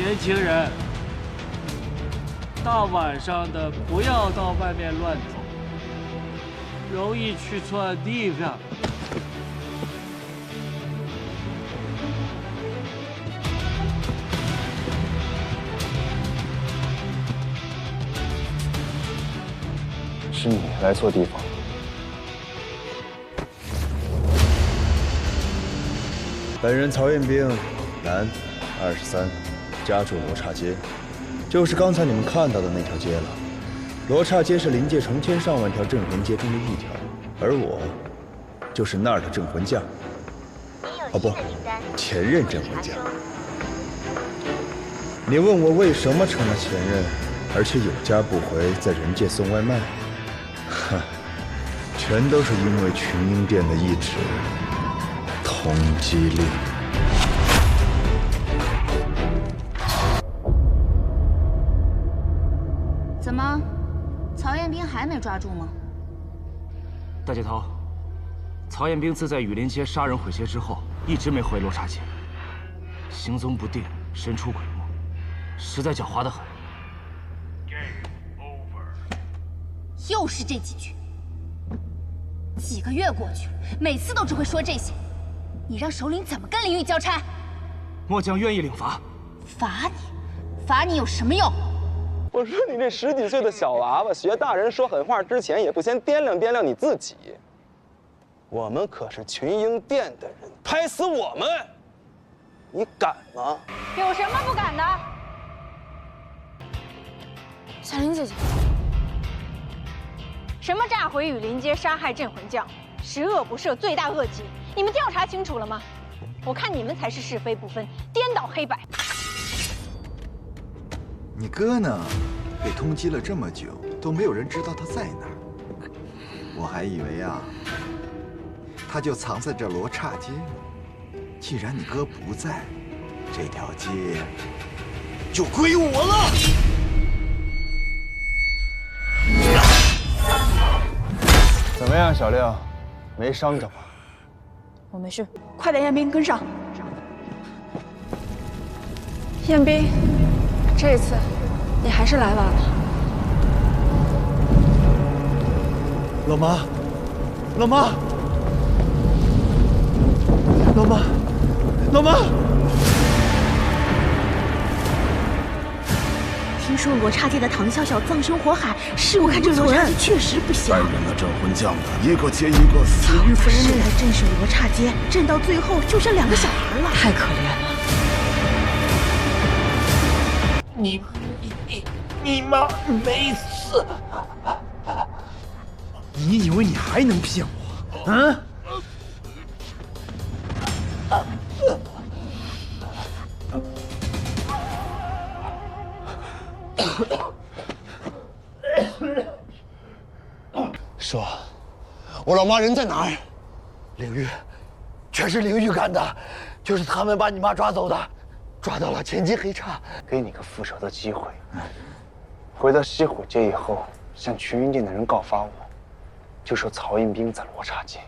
年轻人，大晚上的不要到外面乱走，容易去错地方。是你来错地方了。本人曹彦兵，男，23，家住罗刹街，就是刚才你们看到的那条街了。罗刹街是临界成千上万条镇魂街中的一条，而我就是那儿的镇魂将。哦不，前任镇魂将。你问我为什么成了前任，而且有家不回，在人界送外卖？哼，全都是因为群英殿的一纸通缉令。怎么，曹彦兵还没抓住吗？大姐头，曹彦兵自在雨林街杀人毁街之后，一直没回罗刹街，行踪不定，神出鬼没，实在狡猾得很。又是这几句。几个月过去了，每次都只会说这些，你让首领怎么跟林玉交差？末将愿意领罚。罚你有什么用？我说你这10几岁的小娃娃，学大人说狠话之前，也不先掂量掂量你自己。我们可是群英殿的人，拍死我们，你敢吗？有什么不敢的？小林姐姐，什么炸毁雨林街、杀害镇魂将，十恶不赦、罪大恶极，你们调查清楚了吗？我看你们才是是非不分、颠倒黑白。你哥呢？被通缉了这么久，都没有人知道他在哪儿。我还以为啊，他就藏在这罗刹街呢。既然你哥不在，这条街就归我了。怎么样，小亮，没伤着吧？我没事，快点，彦兵跟上。彦兵，这次你还是来晚了。老妈，老妈，老妈，老妈！听说罗刹界的唐笑笑葬身火海，是我看这罗刹界确实不小。带领了镇魂将的一个接一个死于非命。是来镇守罗刹街，镇到最后就剩2个小孩了，太可怜了。你妈没死！你以为你还能骗我？啊？说，我老妈人在哪儿？领域，全是领域干的，就是他们把你妈抓走的，抓到了前期黑叉，给你个复仇的机会。回到西虎街以后，向群英殿的人告发我，就说曹彦兵在罗刹街。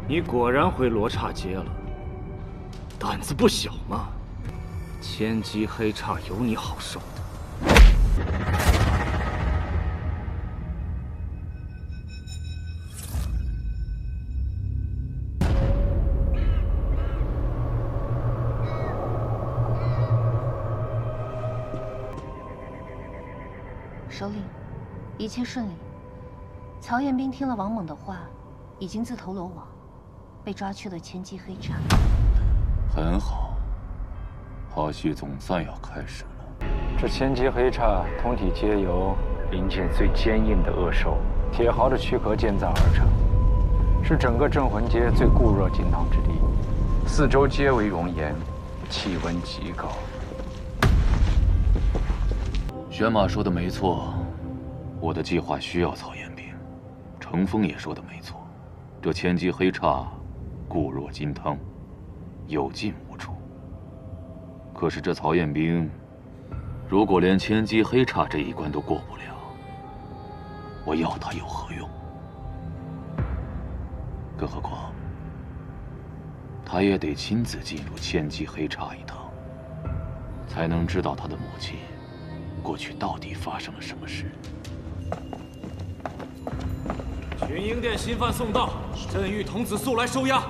你果然回罗刹街了，胆子不小嘛！千机黑叉有你好受的。首领，一切顺利。曹彦兵听了王猛的话，已经自投罗网，被抓去了千机黑叉。很好，好戏总算要开始了。这千机黑叉通体皆由灵界最坚硬的恶兽铁豪的躯壳建造而成，是整个镇魂街最固若金汤之地，四周皆为熔岩，气温极高。玄马说的没错，我的计划需要曹彦兵。程峰也说的没错，这千机黑叉固若金汤，有进无出。可是这曹彦兵，如果连千机黑叉这一关都过不了，我要他有何用？更何况，他也得亲自进入千机黑刹一趟，才能知道他的母亲过去到底发生了什么事。群英殿新犯送到，朕谕童子速来收押。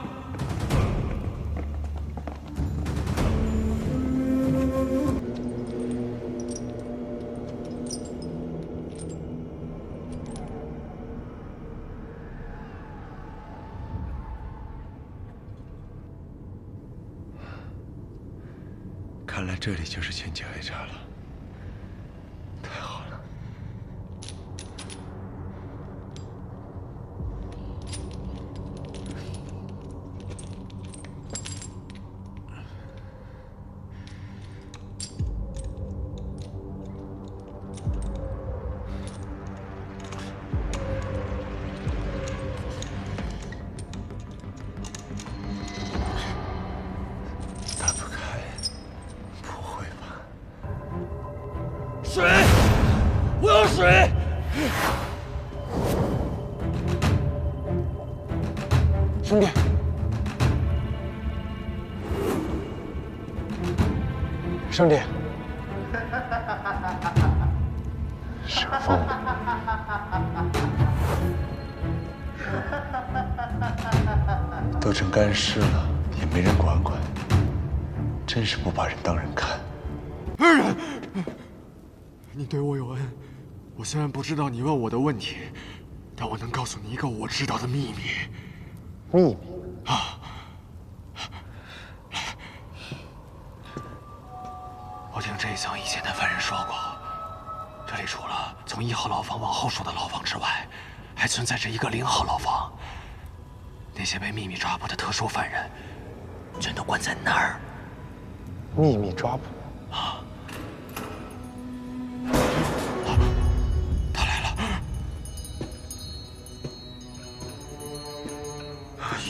看来这里就是千机黑刹了。太好了。打不开。不会吧？水！我要水！兄弟，兄弟，蛇风，都成干尸了，也没人管管，真是不把人当人看。恩人，你对我有恩，我虽然不知道你问我的问题，但我能告诉你一个我知道的秘密。秘密啊！我听这一层以前的犯人说过，这里除了从1号牢房往后数的牢房之外，还存在着一个0号牢房。那些被秘密抓捕的特殊犯人，全都关在那儿。秘密抓捕啊！他来了！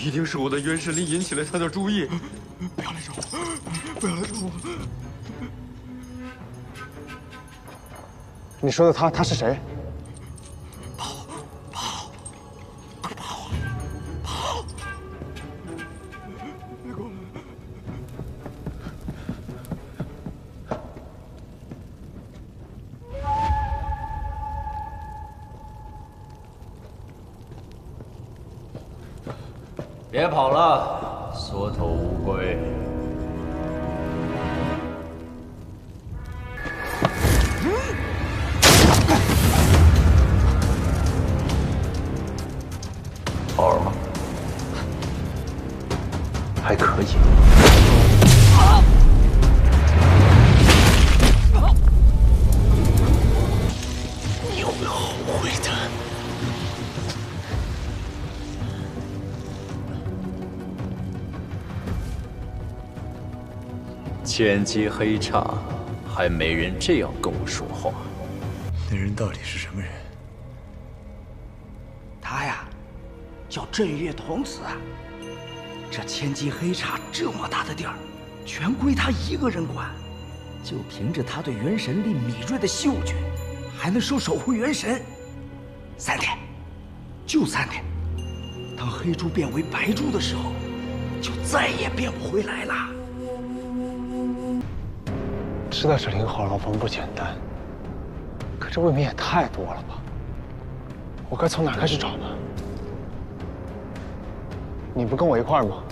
一定是我的元神力引起了他的注意。不要来找我！不要来找我！你说的他是谁？别跑了，缩头乌龟！好玩吗？还可以。你会后悔的。千机黑刹，还没人这样跟我说话。那人到底是什么人？他呀，叫镇月童子。这千机黑刹这么大的地儿，全归他一个人管。就凭着他对元神力敏锐的嗅觉，还能守护元神。3天，就3天。当黑珠变为白珠的时候，就再也变不回来了。知道这0号牢房不简单，可这未免也太多了吧？我该从哪开始找呢？你不跟我一块儿吗？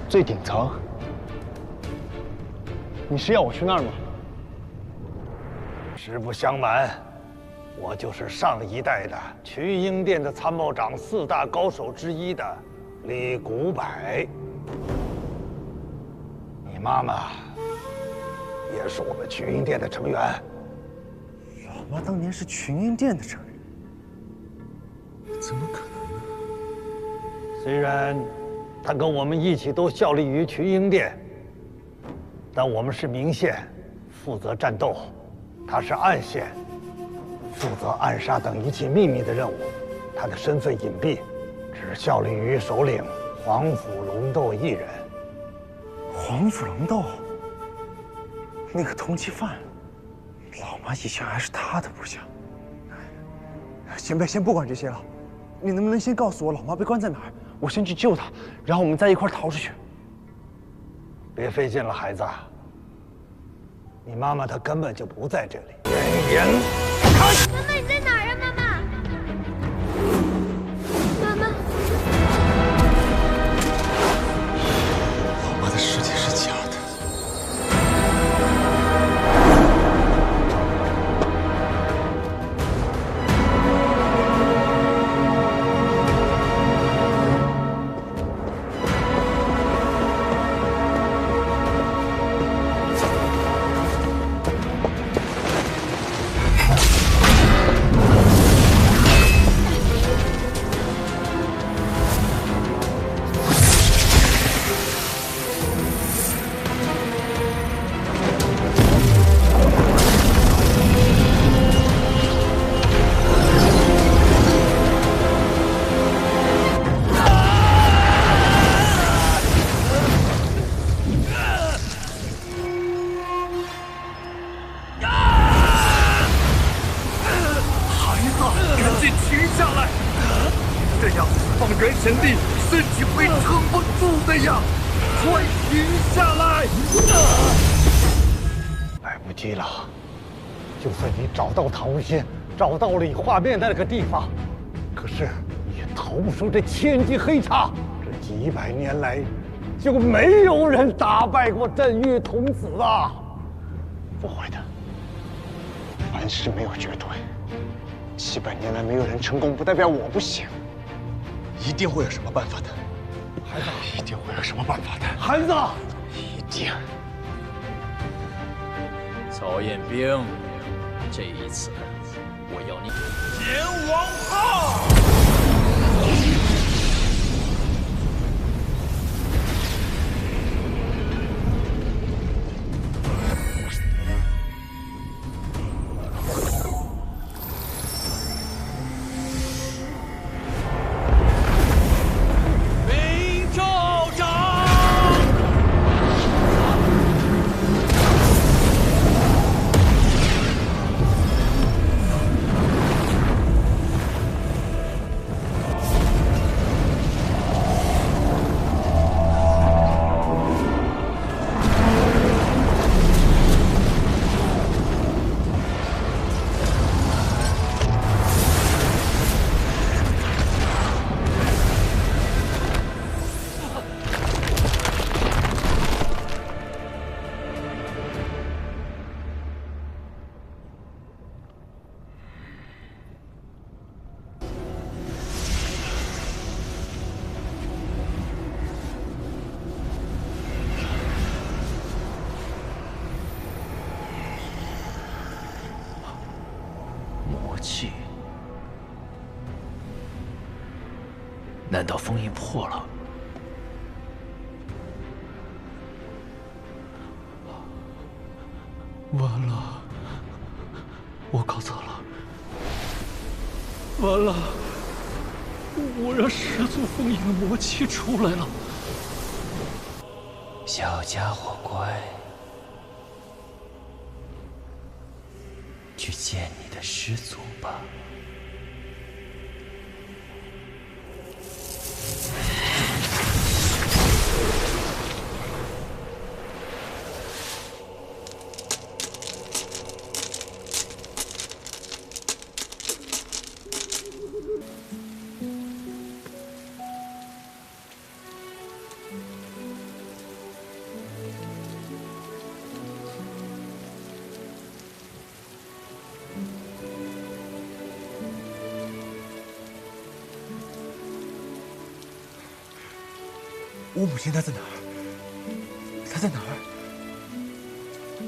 最顶层，你是要我去那儿吗？实不相瞒，我就是上一代的群英殿的参谋长4大高手之一的李古柏。你妈妈也是我们群英殿的成员。老妈当年是群英殿的成员，怎么可能呢？虽然她跟我们一起都效力于群英殿，但我们是明线，负责战斗；她是暗线，负责暗杀等一切秘密的任务。她的身份隐蔽，只效力于首领黄甫龙斗一人。黄甫龙斗，那个通缉犯，老妈以前还是他的部下。行呗，先不管这些了，你能不能先告诉我老妈被关在哪儿？我先去救她，然后我们再一块逃出去。别费劲了，孩子。你妈妈她根本就不在这里。严严，开！妈妈，你在哪儿啊？妈妈，妈妈，老妈的尸体是假的。 找到了以画面的那个地方，可是也逃不出这千机黑叉。这几百年来，就没有人打败过镇狱童子啊！不会的，凡事没有绝对。700年来没有人成功，不代表我不行。一定会有什么办法的，孩子，一定会有什么办法的，孩子，一定。曹彦兵，这一次。 我要你阎王炮！明州长。 气，难道封印破了？完了，我搞错了。完了，我让始祖封印的魔气出来了。小家伙乖。 去见你的师祖吧。我母亲她在哪儿？她在哪儿？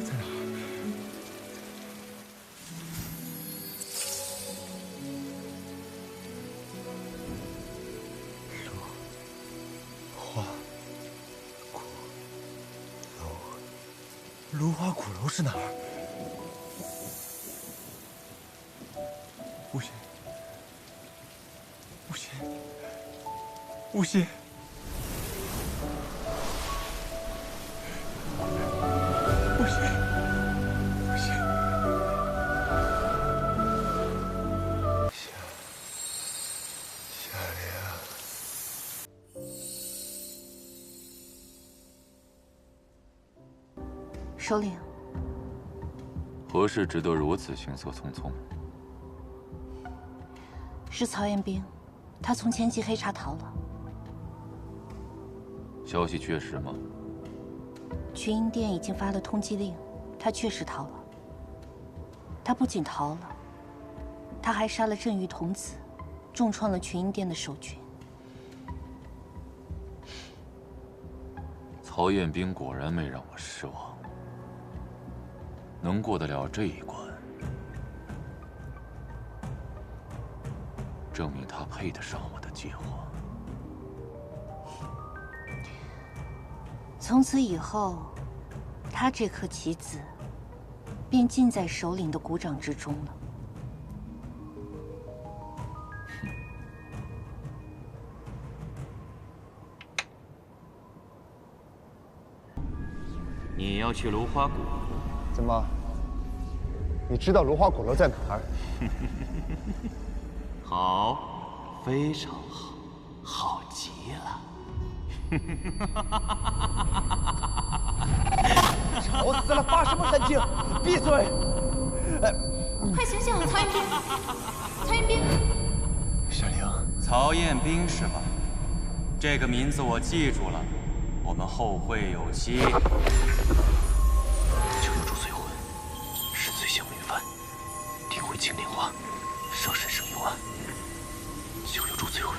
在哪儿？芦花鼓楼是哪儿？无心，无心，无心。首领，何事值得如此行色匆匆？是曹彦兵，他从前期黑茶逃了。消息确实吗？群英殿已经发了通缉令，他确实逃了。他不仅逃了，他还杀了镇狱童子，重创了群英殿的守军。曹彦兵果然没让我失望，能过得了这一关，证明他配得上我的计划。从此以后，他这颗棋子便尽在首领的鼓掌之中了。你要去芦花谷？怎么？你知道芦花鼓楼在哪儿？好，非常好，好极了。吵死了！发什么神经？闭嘴！快醒醒，曹彦兵！曹彦兵！小玲，曹彦兵是吧？这个名字我记住了，我们后会有期。九幽助罪魂，是罪行违犯，定会青莲花，上神圣幽暗。九幽助罪魂，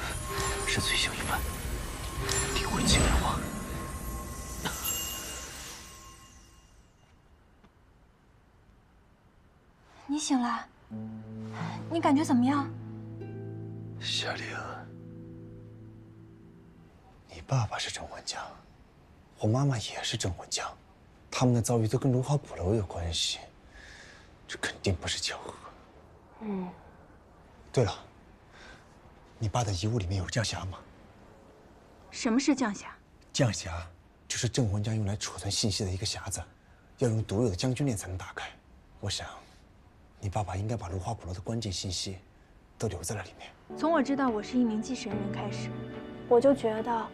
是罪行违犯，定会青莲花。你醒了，你感觉怎么样？夏玲，你爸爸是镇魂将，我妈妈也是镇魂将，他们的遭遇都跟芦花鼓楼有关系，这肯定不是巧合。对了，你爸的遗物里面有降匣吗？什么是降匣？降匣就是镇魂将用来储存信息的一个匣子，要用独有的将军链才能打开。我想，你爸爸应该把芦花鼓楼的关键信息都留在了里面。从我知道我是一名祭神人开始，我就觉得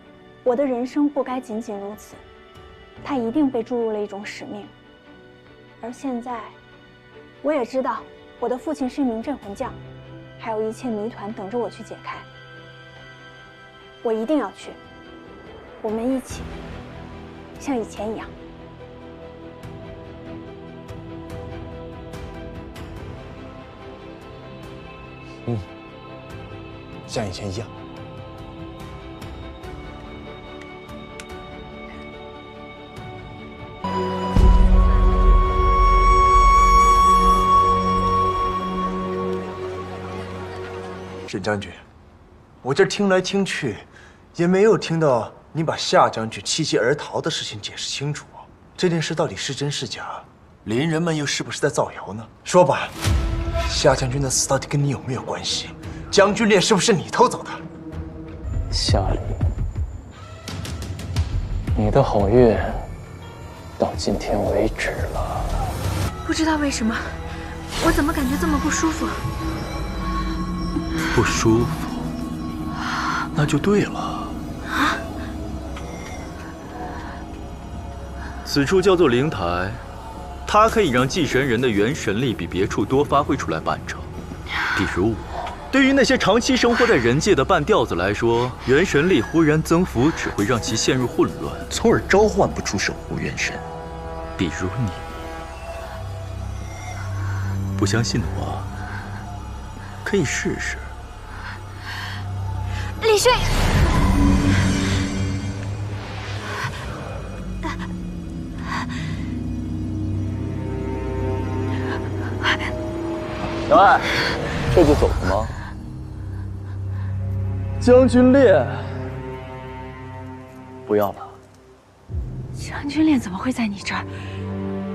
我的人生不该仅仅如此，他一定被注入了一种使命。而现在，我也知道我的父亲是一名镇魂将，还有一切谜团等着我去解开。我一定要去，我们一起像以前一样。像以前一样。沈将军，我这听来听去，也没有听到你把夏将军弃机而逃的事情解释清楚。这件事到底是真是假？邻人们又是不是在造谣呢？说吧，夏将军的死到底跟你有没有关系？将军链是不是你偷走的？夏灵，你的好运到今天为止了。不知道为什么，我怎么感觉这么不舒服？不舒服，那就对了。啊！此处叫做灵台，它可以让祭神人的元神力比别处多发挥出来半成。比如我，对于那些长期生活在人界的半吊子来说，元神力忽然增幅只会让其陷入混乱，从而召唤不出守护元神。比如你，不相信的话，可以试试。李迅，小爱，这就走了吗？将军链不要了。将军链怎么会在你这儿？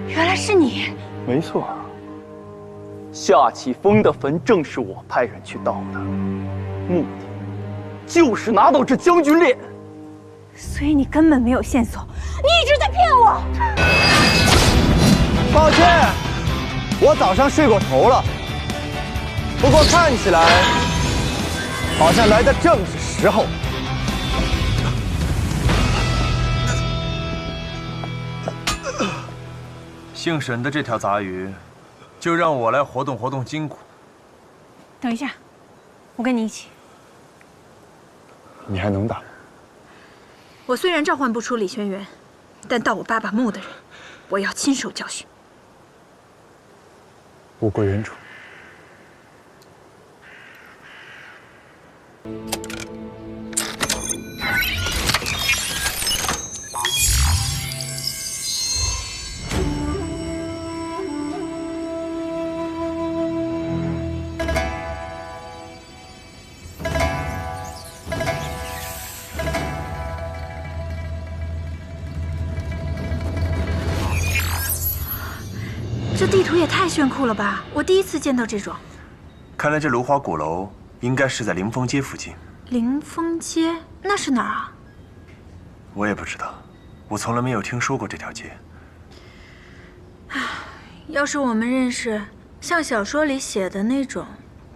原来是你。没错，夏启峰的坟正是我派人去盗的，目的就是拿到这将军链。所以你根本没有线索，你一直在骗我。抱歉，我早上睡过头了。不过看起来好像来的正是时候。姓沈的这条杂鱼，就让我来活动活动筋骨。等一下，我跟你一起。你还能打？我虽然召唤不出李轩辕，但盗我爸爸墓的人，我要亲手教训。物归原主。这地图也太炫酷了吧！我第一次见到这种。看来这芦花鼓楼应该是在凌风街附近。凌风街那是哪儿啊？我也不知道，我从来没有听说过这条街。要是我们认识像小说里写的那种，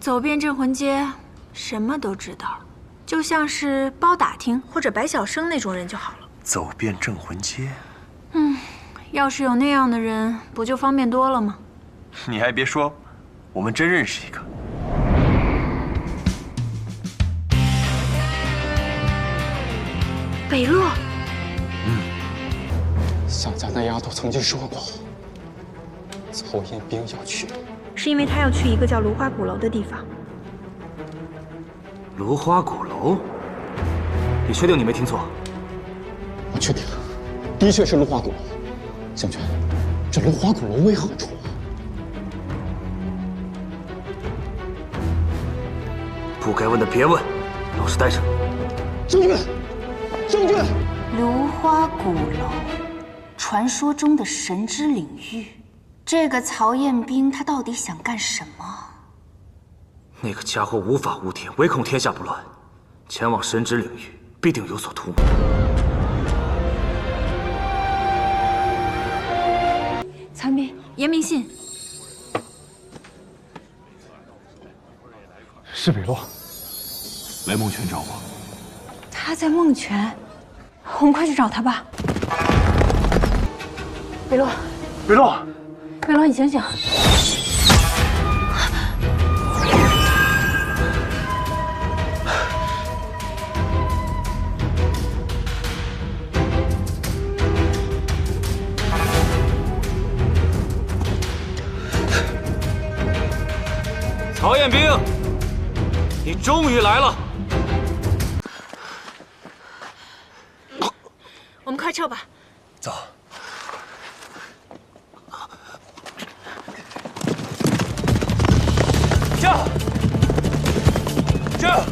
走遍镇魂街，什么都知道，就像是包打听或者白晓生那种人就好了。走遍镇魂街？要是有那样的人，不就方便多了吗？你还别说，我们真认识一个。北洛。小佳那丫头曾经说过，曹彦兵要去，是因为他要去一个叫芦花鼓楼的地方。芦花鼓楼？你确定你没听错？我确定，的确是芦花鼓楼。将军，这芦花鼓楼为何处？不该问的别问，老实待着。将军，将军！芦花鼓楼，传说中的神之领域。这个曹彦兵他到底想干什么？那个家伙无法无天，唯恐天下不乱，前往神之领域必定有所图谋。残兵，严明信。是北洛。来梦泉找我。他在梦泉，我们快去找他吧。北洛，北洛，北洛，你醒醒！曹彦兵，你终于来了！我们快撤吧。走。下！下！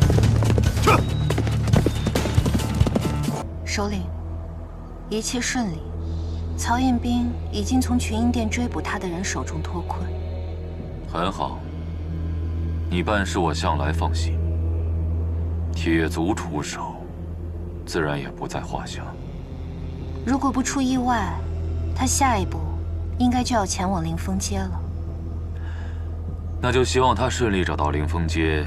撤！首领，一切顺利。曹彦兵已经从群英殿追捕他的人手中脱困。很好。你办事我向来放心，铁足出手，自然也不在话下。如果不出意外，他下一步应该就要前往凌风街了。那就希望他顺利找到凌风街，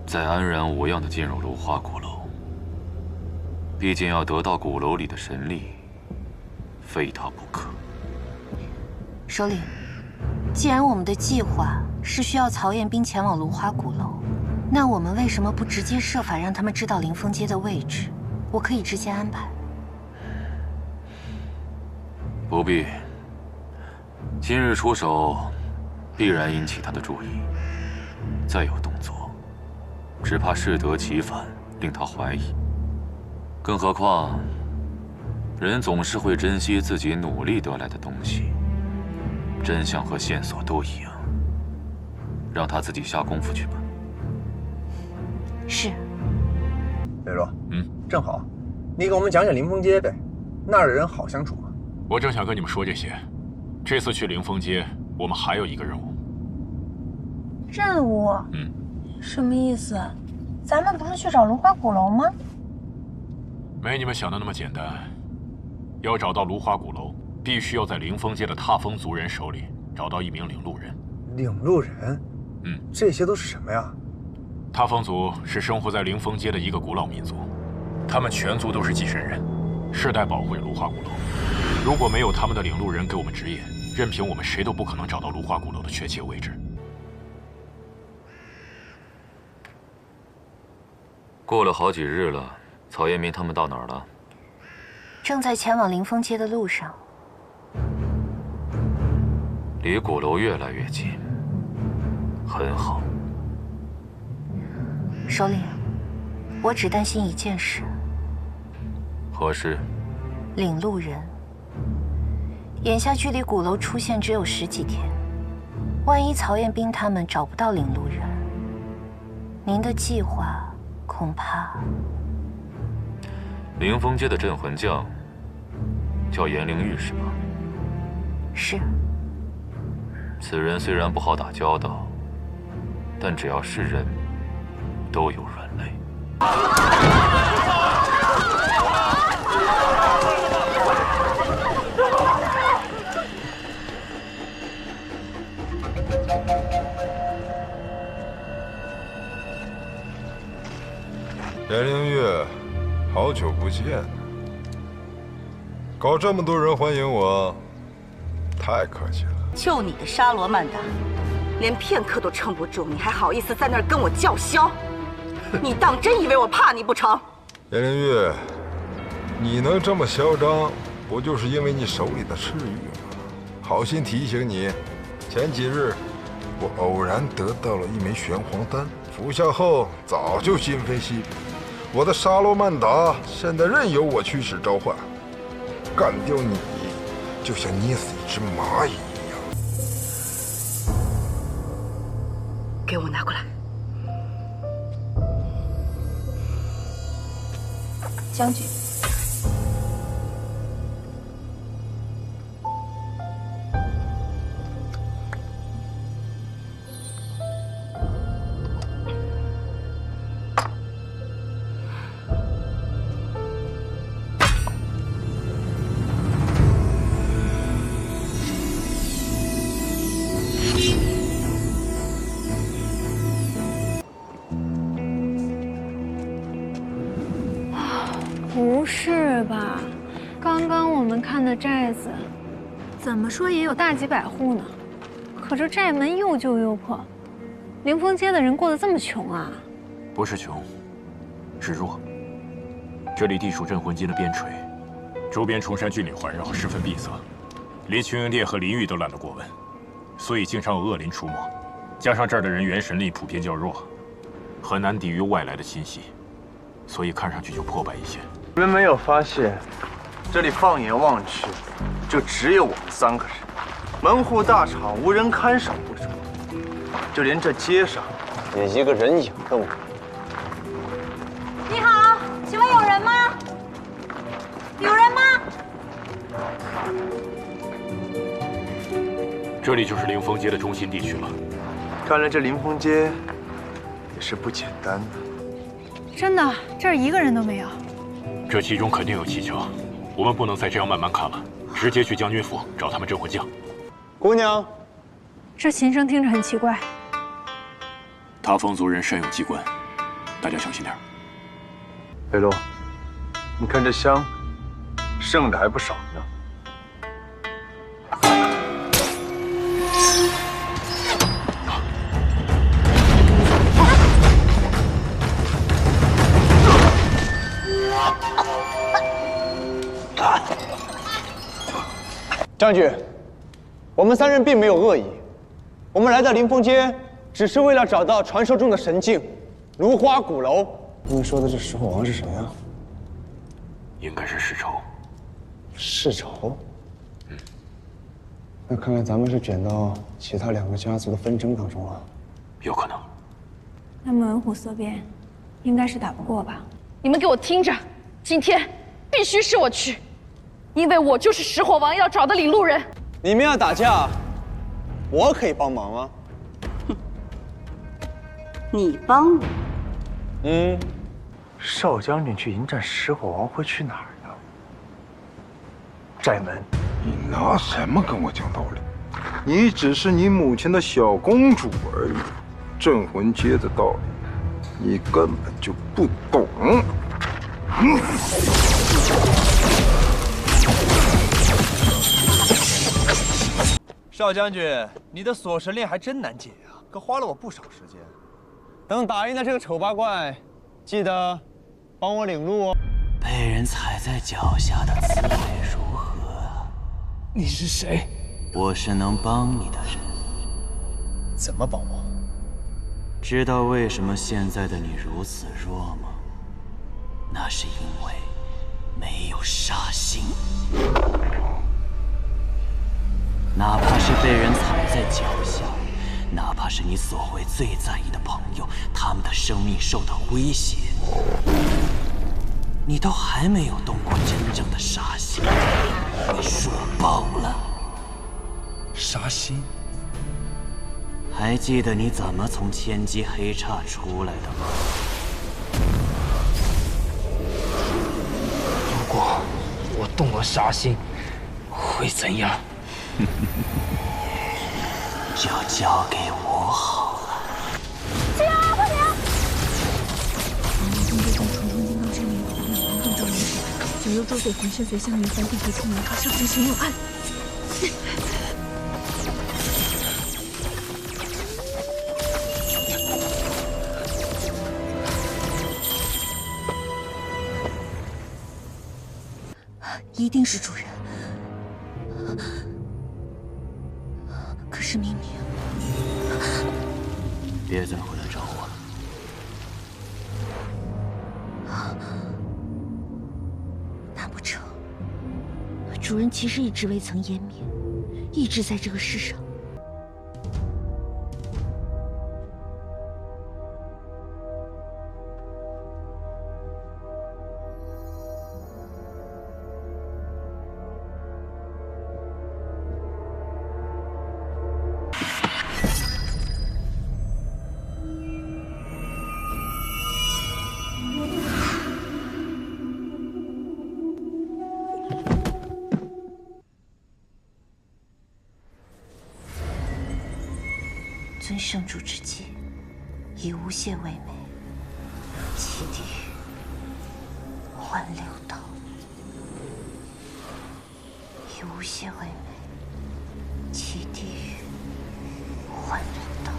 再安然无恙地进入芦花鼓楼。毕竟要得到鼓楼里的神力，非他不可。首领，既然我们的计划是需要曹彦兵前往芦花鼓楼，那我们为什么不直接设法让他们知道凌风街的位置？我可以直接安排。不必。今日出手，必然引起他的注意。再有动作，只怕适得其反，令他怀疑。更何况，人总是会珍惜自己努力得来的东西。真相和线索都一样，让他自己下功夫去吧。是。北洛，正好，你给我们讲讲凌风街呗，那儿的人好相处吗？我正想跟你们说这些。这次去凌风街，我们还有一个任务。任务？什么意思？咱们不是去找芦花鼓楼吗？没你们想的那么简单。要找到芦花鼓楼，必须要在凌风街的踏风族人手里找到一名领路人。领路人？这些都是什么呀？踏风族是生活在凌风街的一个古老民族，他们全族都是祭神人，世代保护芦花鼓楼。如果没有他们的领路人给我们指引，任凭我们谁都不可能找到芦花鼓楼的确切位置。过了好几日了，曹彦斌他们到哪儿了？正在前往临风街的路上。离鼓楼越来越近，很好。首领，我只担心一件事。何事？领路人。眼下距离鼓楼出现只有10几天，万一曹彦斌他们找不到领路人，您的计划恐怕……临风街的镇魂将叫颜灵玉是吗？是。此人虽然不好打交道，但只要是人，都有软肋。颜灵玉，好久不见。搞这么多人欢迎我，太客气了。就你的沙罗曼达，连片刻都撑不住，你还好意思在那儿跟我叫嚣？你当真以为我怕你不成？颜灵玉，你能这么嚣张，不就是因为你手里的赤玉吗？好心提醒你，前几日我偶然得到了一枚玄黄丹，服下后早就今非昔比。我的沙罗曼达现在任由我驱使召唤，干掉你就像捏死一只蚂蚁一样。给我拿过来。将军。不是吧？刚刚我们看的寨子，怎么说也有大几百户呢，可这寨门又旧又破，临风街的人过得这么穷啊？不是穷，是弱。这里地处镇魂街的边陲，周边崇山峻岭环绕，十分闭塞，连群英殿和林域都懒得过问，所以经常有恶灵出没。加上这儿的人元神力普遍较弱，很难抵御外来的侵袭，所以看上去就破败一些。你们没有发现，这里放眼望去，就只有我们3个人，门户大敞，无人看守不说，就连这街上也一个人影都没有。你好，请问有人吗？有人吗？这里就是临风街的中心地区了。看来这临风街也是不简单的。真的，这儿一个人都没有。这其中肯定有蹊跷，我们不能再这样慢慢看了，直接去将军府找他们镇魂将。姑娘，这琴声听着很奇怪。他方族人善用机关，大家小心点。北洛，你看这香，剩的还不少呢。将军，我们3人并没有恶意，我们来到临风街，只是为了找到传说中的神境——芦花鼓楼。你们说的这石火王是谁啊？应该是世仇。世仇？那看来咱们是卷到其他2个家族的纷争当中了。有可能。那么文虎色变，应该是打不过吧？你们给我听着，今天必须是我去。因为我就是石火王要找的领路人。你们要打架，我可以帮忙啊。你帮我？少将军去迎战石火王会去哪儿呢？寨门。你拿什么跟我讲道理？你只是你母亲的小公主而已，镇魂街的道理，你根本就不懂。少将军，你的锁神链还真难解啊，可花了我不少时间。等打赢了这个丑八怪，记得帮我领路哦。被人踩在脚下的滋味如何？你是谁？我是能帮你的人。怎么帮我？知道为什么现在的你如此弱吗？那是因为没有杀心。哪怕是被人踩在脚下，哪怕是你所谓最在意的朋友，他们的生命受到威胁，你都还没有动过真正的杀心，你弱爆了。杀心？还记得你怎么从千机黑叉出来的吗？如果我动了杀心，会怎样？就交给我好了。停！快停！通过重重金刚之名，动照人时，九幽周水魂身随相应三地回出门，上前行有案。一定是主人。可是明明……别再回来找我了。难不成主人其实一直未曾湮灭，一直在这个世上？尊圣主之际，以无懈为美，弃地狱，换六道。以无懈为美，弃地狱，换六道。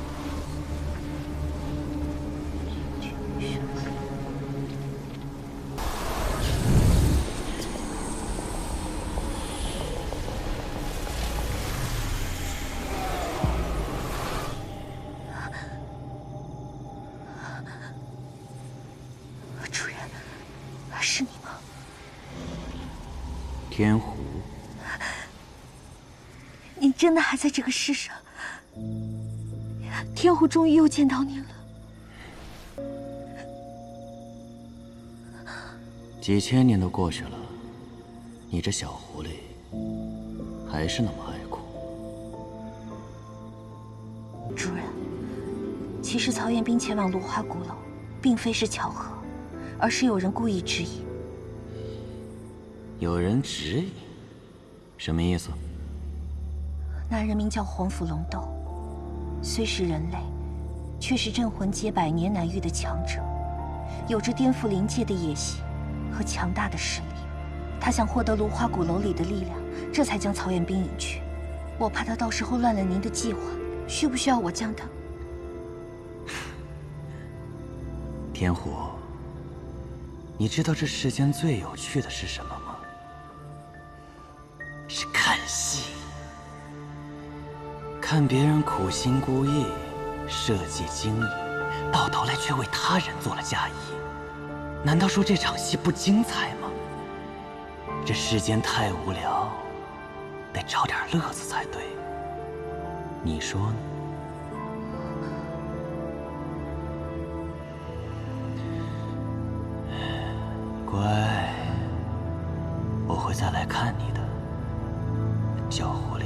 天狐，你真的还在这个世上？天狐终于又见到你了。几千年都过去了，你这小狐狸还是那么爱哭。主人，其实曹彦斌前往芦花鼓楼，并非是巧合，而是有人故意指引。有人指引，什么意思？那人名叫黄甫龙斗，虽是人类，却是镇魂阶百年难遇的强者，有着颠覆灵界的野心和强大的实力。他想获得芦花鼓楼里的力量，这才将曹彦斌引去。我怕他到时候乱了您的计划，需不需要我将他？天狐，你知道这世间最有趣的是什么吗？是看戏，看别人苦心孤诣、设计精益，到头来却为他人做了嫁衣。难道说这场戏不精彩吗？这世间太无聊，得找点乐子才对。你说呢？乖，我会再来看你的。小狐狸，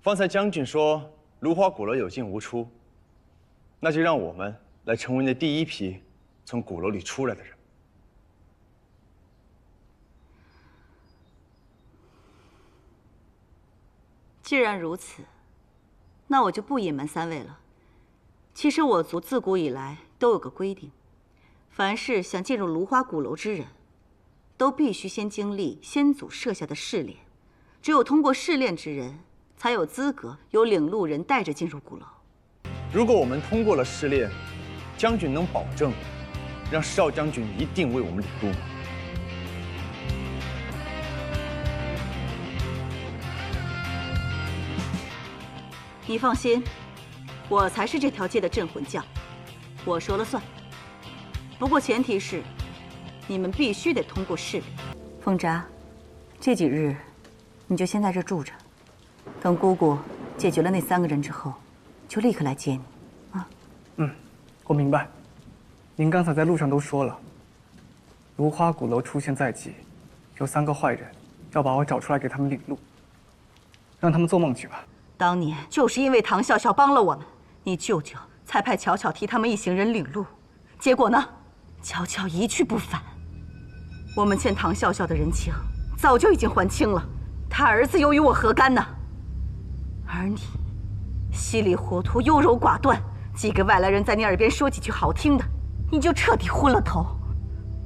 方才将军说芦花鼓楼有进无出，那就让我们来成为那第一批从鼓楼里出来的人。既然如此，那我就不隐瞒三位了。其实我族自古以来都有个规定。凡是想进入芦花鼓楼之人，都必须先经历先祖设下的试炼。只有通过试炼之人，才有资格由领路人带着进入鼓楼。如果我们通过了试炼，将军能保证让少将军一定为我们领路吗？你放心，我才是这条街的镇魂将，我说了算。不过前提是，你们必须得通过试炼。凤札，这几日你就先在这住着，等姑姑解决了那3个人之后，就立刻来接你。啊？我明白。您刚才在路上都说了，芦花鼓楼出现在即，有3个坏人要把我找出来给他们领路，让他们做梦去吧。当年就是因为唐笑笑帮了我们，你舅舅才派巧巧替他们一行人领路，结果呢，巧巧一去不返。我们欠唐笑笑的人情早就已经还清了，他儿子又与我何干呢？而你稀里糊涂、优柔寡断，几个外来人在你耳边说几句好听的，你就彻底昏了头。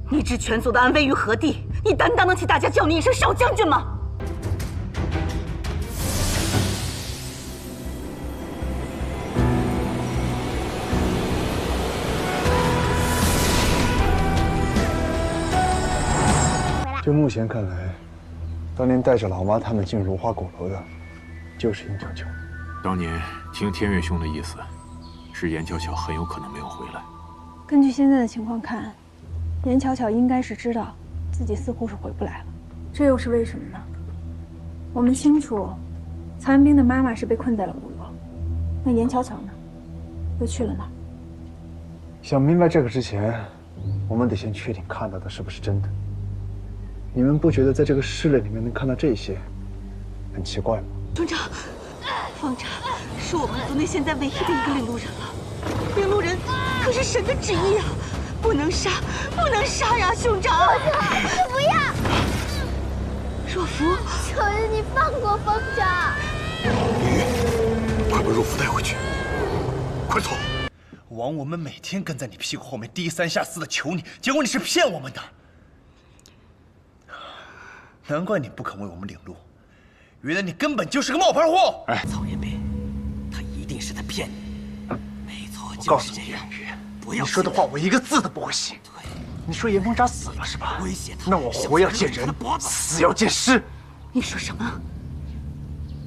你置全族的安危于何地？你担当得起大家叫你一声少将军吗？就目前看来，当年带着老妈他们进如花鼓楼的，就是严巧巧。当年听天月兄的意思，是严巧巧很有可能没有回来。根据现在的情况看，严巧巧应该是知道自己似乎是回不来了。这又是为什么呢？我们清楚，曹元兵的妈妈是被困在了鼓楼，那严巧巧呢，又去了哪儿？想明白这个之前，我们得先确定看到的是不是真的。你们不觉得在这个试炼里面能看到这些，很奇怪吗？兄长，方丈是我们族内现在唯一的一个领路人了。领路人可是神的旨意啊，不能杀，不能杀呀，兄长！不要！若芙，求求你放过方丈！快把若芙带回去，快走！枉我们每天跟在你屁股后面低三下四的求你，结果你是骗我们的。难怪你不肯为我们领路，原来你根本就是个冒牌货！哎，曹延斌，他一定是在骗你。没错，我就是这样。不要你说的话我一个字都不会信。你说严凤札死了是吧？威胁他。那我活要见人，死要见尸。你说什么？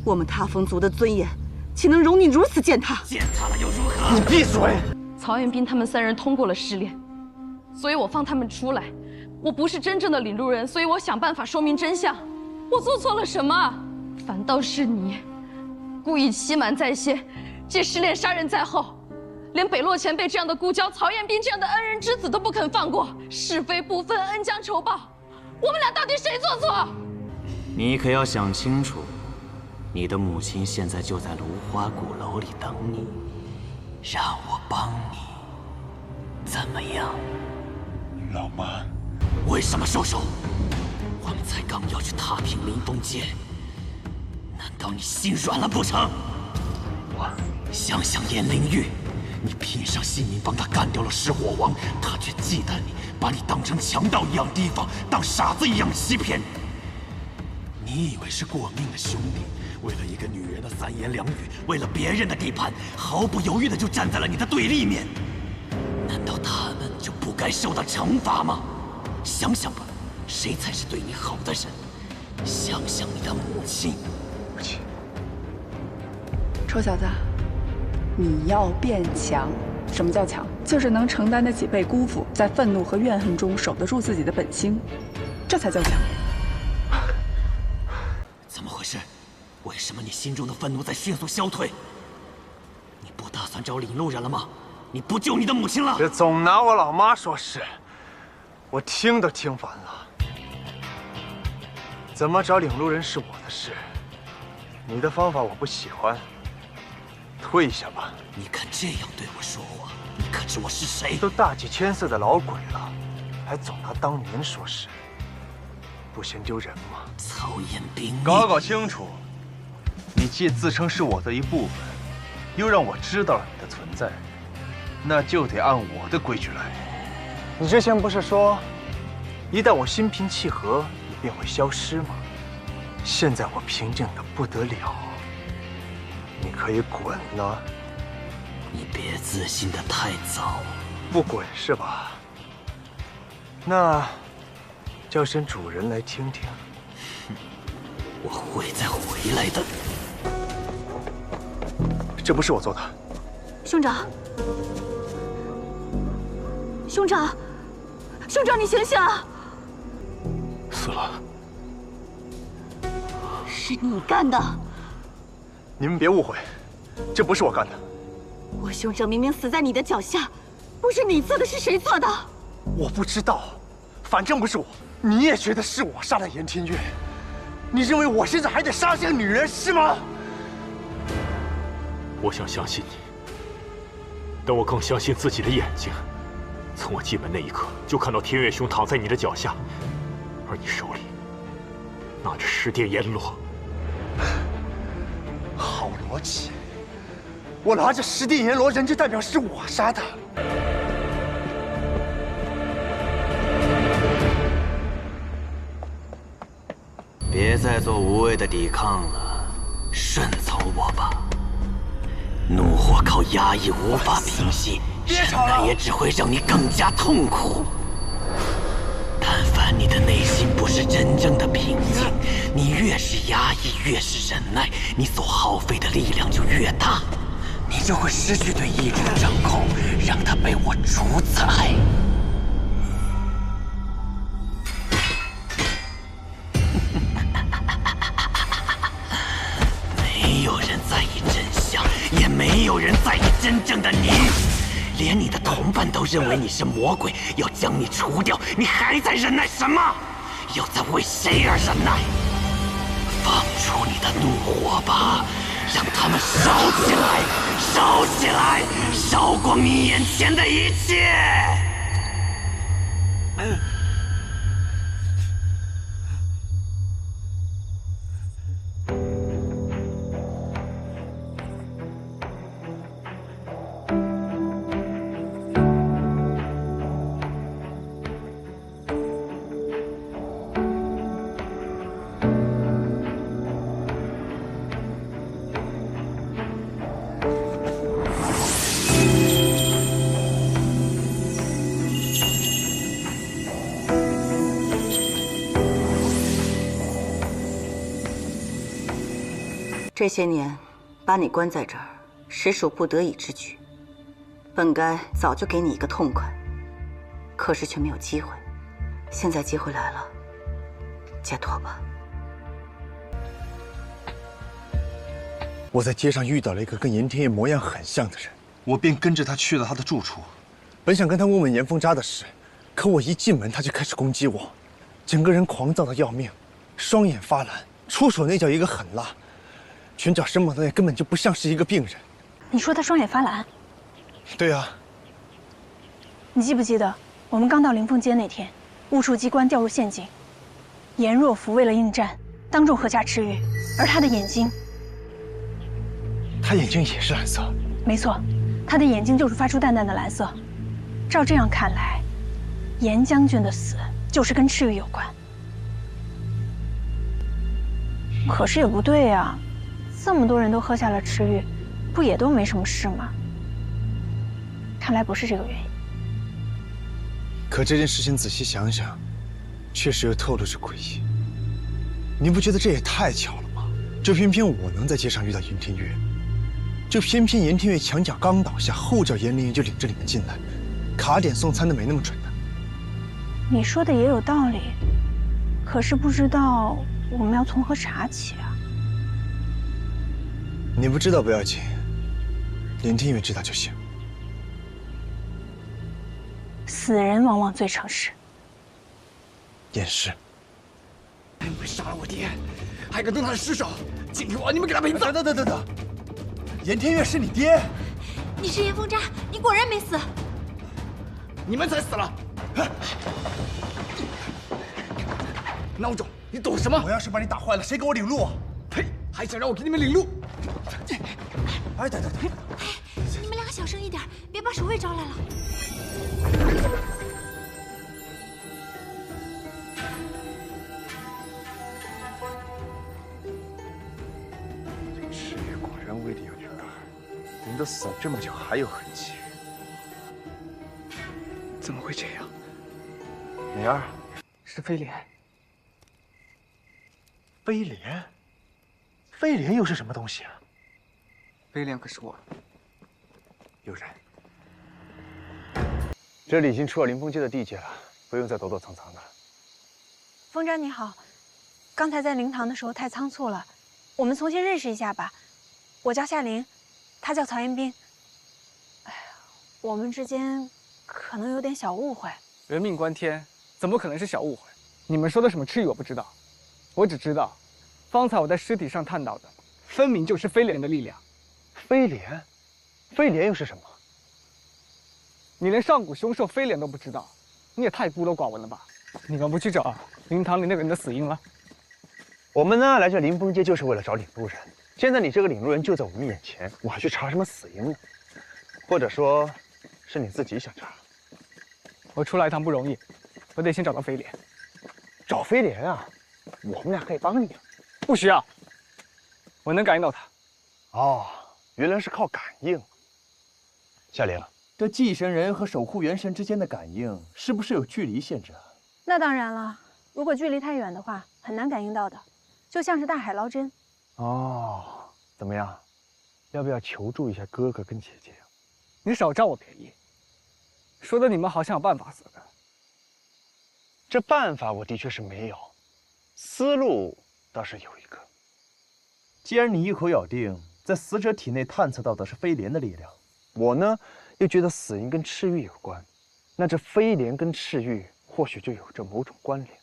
我们塌风族的尊严，岂能容你如此践踏？践踏了又如何？你闭嘴！曹元斌他们3人通过了试炼，所以我放他们出来。我不是真正的领路人，所以我想办法说明真相。我做错了什么？反倒是你，故意欺瞒在先，借试炼杀人在后，连北洛前辈这样的故交曹彦斌这样的恩人之子都不肯放过，是非不分，恩将仇报。我们俩到底谁做错？你可要想清楚，你的母亲现在就在芦花鼓楼里等你，让我帮你，怎么样？老妈。为什么收手？我们才刚要去踏平临风街，难道你心软了不成？想想颜灵玉，你拼上性命帮他干掉了失火王，他却忌惮你，把你当成强盗一样提防，当傻子一样欺骗。你以为是过命的兄弟，为了一个女人的3言2语，为了别人的地盘，毫不犹豫的就站在了你的对立面。难道他们就不该受到惩罚吗？想想吧，谁才是对你好的人？想想你的母亲。母亲，臭小子，你要变强。什么叫强？就是能承担得起被辜负，在愤怒和怨恨中守得住自己的本心，这才叫强。怎么回事？为什么你心中的愤怒在迅速消退？你不打算找领路人了吗？你不救你的母亲了？别总拿我老妈说事。我听都听烦了，怎么找领路人是我的事，你的方法我不喜欢，退下吧。你敢这样对我说话？你可知我是谁？都大几千岁的老鬼了，还总拿当年说事，不嫌丢人吗？曹彦斌，搞清楚，你既自称是我的一部分，又让我知道了你的存在，那就得按我的规矩来。你之前不是说，一旦我心平气和，你便会消失吗？现在我平静的不得了，你可以滚了。你别自信的太早。不滚是吧？那叫声主人来听听。我会再回来的。这不是我做的。兄长，兄长，兄长，你醒醒啊！死了。是你干的。你们别误会，这不是我干的。我兄长明明死在你的脚下，不是你做的，是谁做的？我不知道，反正不是我。你也觉得是我杀了严天月？你认为我现在还得杀这个女人是吗？我想相信你，但我更相信自己的眼睛。从我进门那一刻，就看到天月兄躺在你的脚下，而你手里拿着十殿阎罗。好逻辑，我拿着十殿阎罗，人就代表是我杀的。别再做无谓的抵抗了，顺从我吧。怒火靠压抑无法平息，忍耐也只会让你更加痛苦。但凡你的内心不是真正的平静，你越是压抑，越是忍耐，你所耗费的力量就越大，你就会失去对意志的掌控，让它被我主宰。没有人在意真相，也没有人在意真正的你。连你的同伴都认为你是魔鬼，要将你除掉，你还在忍耐什么？又在为谁而忍耐？放出你的怒火吧，让他们烧起来，烧起来，烧光你眼前的一切！这些年把你关在这儿，实属不得已之举。本该早就给你一个痛快，可是却没有机会。现在机会来了，解脱吧。我在街上遇到了一个跟严天业模样很像的人，我便跟着他去了他的住处，本想跟他问问严凤扎的事，可我一进门他就开始攻击我，整个人狂躁的要命，双眼发蓝，出手那叫一个狠辣。拳脚生猛的那根本就不像是一个病人。你说他双眼发蓝？对啊。你记不记得我们刚到灵凤街那天，巫术机关掉入陷阱，颜若甫为了应战，当众喝下赤玉，而他的眼睛，他眼睛也是蓝色。没错，他的眼睛就是发出淡淡的蓝色。照这样看来，严将军的死就是跟赤玉有关。可是也不对呀。这么多人都喝下了赤玉，不也都没什么事吗？看来不是这个原因。可这件事情仔细想想，确实又透露着诡异。你不觉得这也太巧了吗？就偏偏我能在街上遇到严天月，就偏偏严天月墙角刚倒下，后脚严凌云就领着你们进来，卡点送餐的没那么准的。你说的也有道理，可是不知道我们要从何查起啊？你不知道不要紧，严天月知道就行。死人往往最诚实。也是。你们杀了我爹，还敢动他的尸首！今天我要你们给他赔罪！等，严天月是你爹？你是严凤扎，你果然没死。你们才死了！孬种，你懂什么？我要是把你打坏了，谁给我领路啊？呸！还想让我给你们领路？哎，等，你们两个小声一点，别把守卫招来了。安危的有点大，人都死了这么久还有痕迹，怎么会这样？灵儿，是飞廉。飞廉？飞廉又是什么东西啊？飞廉可是我。有人。这里已经出了凌风街的地界了，不用再躲躲藏藏的。风瞻你好，刚才在灵堂的时候太仓促了，我们重新认识一下吧。我叫夏灵，他叫曹彦斌。哎呀，我们之间可能有点小误会。人命关天，怎么可能是小误会？你们说的什么赤羽我不知道，我只知道，方才我在尸体上看到的，分明就是飞廉的力量。飞廉？飞廉又是什么？你连上古凶兽飞廉都不知道，你也太孤陋寡闻了吧？你们不去找灵堂里那个人的死因了？我们呢来这凌风街就是为了找领路人，现在你这个领路人就在我们眼前，我还去查什么死因呢？或者说，是你自己想查？我出来一趟不容易，我得先找到飞廉。找飞廉啊？我们俩可以帮你啊。不需要，我能感应到他。哦，原来是靠感应。夏灵，这祭神人和守护元神之间的感应是不是有距离限制啊？那当然了，如果距离太远的话，很难感应到的，就像是大海捞针。哦，怎么样？要不要求助一下哥哥跟姐姐啊？你少占我便宜，说的你们好像有办法似的。这办法我的确是没有，思路倒是有一个。既然你一口咬定在死者体内探测到的是飞廉的力量，我呢又觉得死因跟赤玉有关，那这飞廉跟赤玉或许就有着某种关联。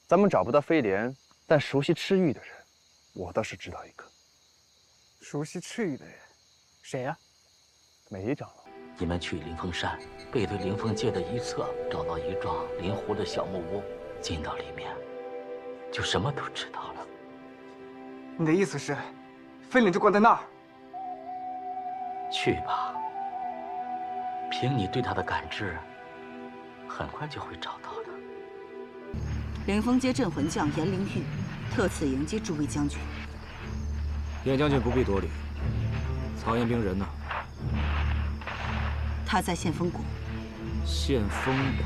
咱们找不到飞廉，但熟悉赤玉的人，我倒是知道一个。熟悉赤玉的人，谁呀？梅长老。你们去灵凤山，背对灵凤街的一侧，找到一幢临湖的小木屋，进到里面，就什么都知道了。你的意思是，飞廉就关在那儿？去吧，凭你对他的感知，很快就会找到的。凌风街镇魂将严灵玉特此迎接诸位将军。严将军不必多礼。曹彦兵人呢？他在献风谷。献风谷？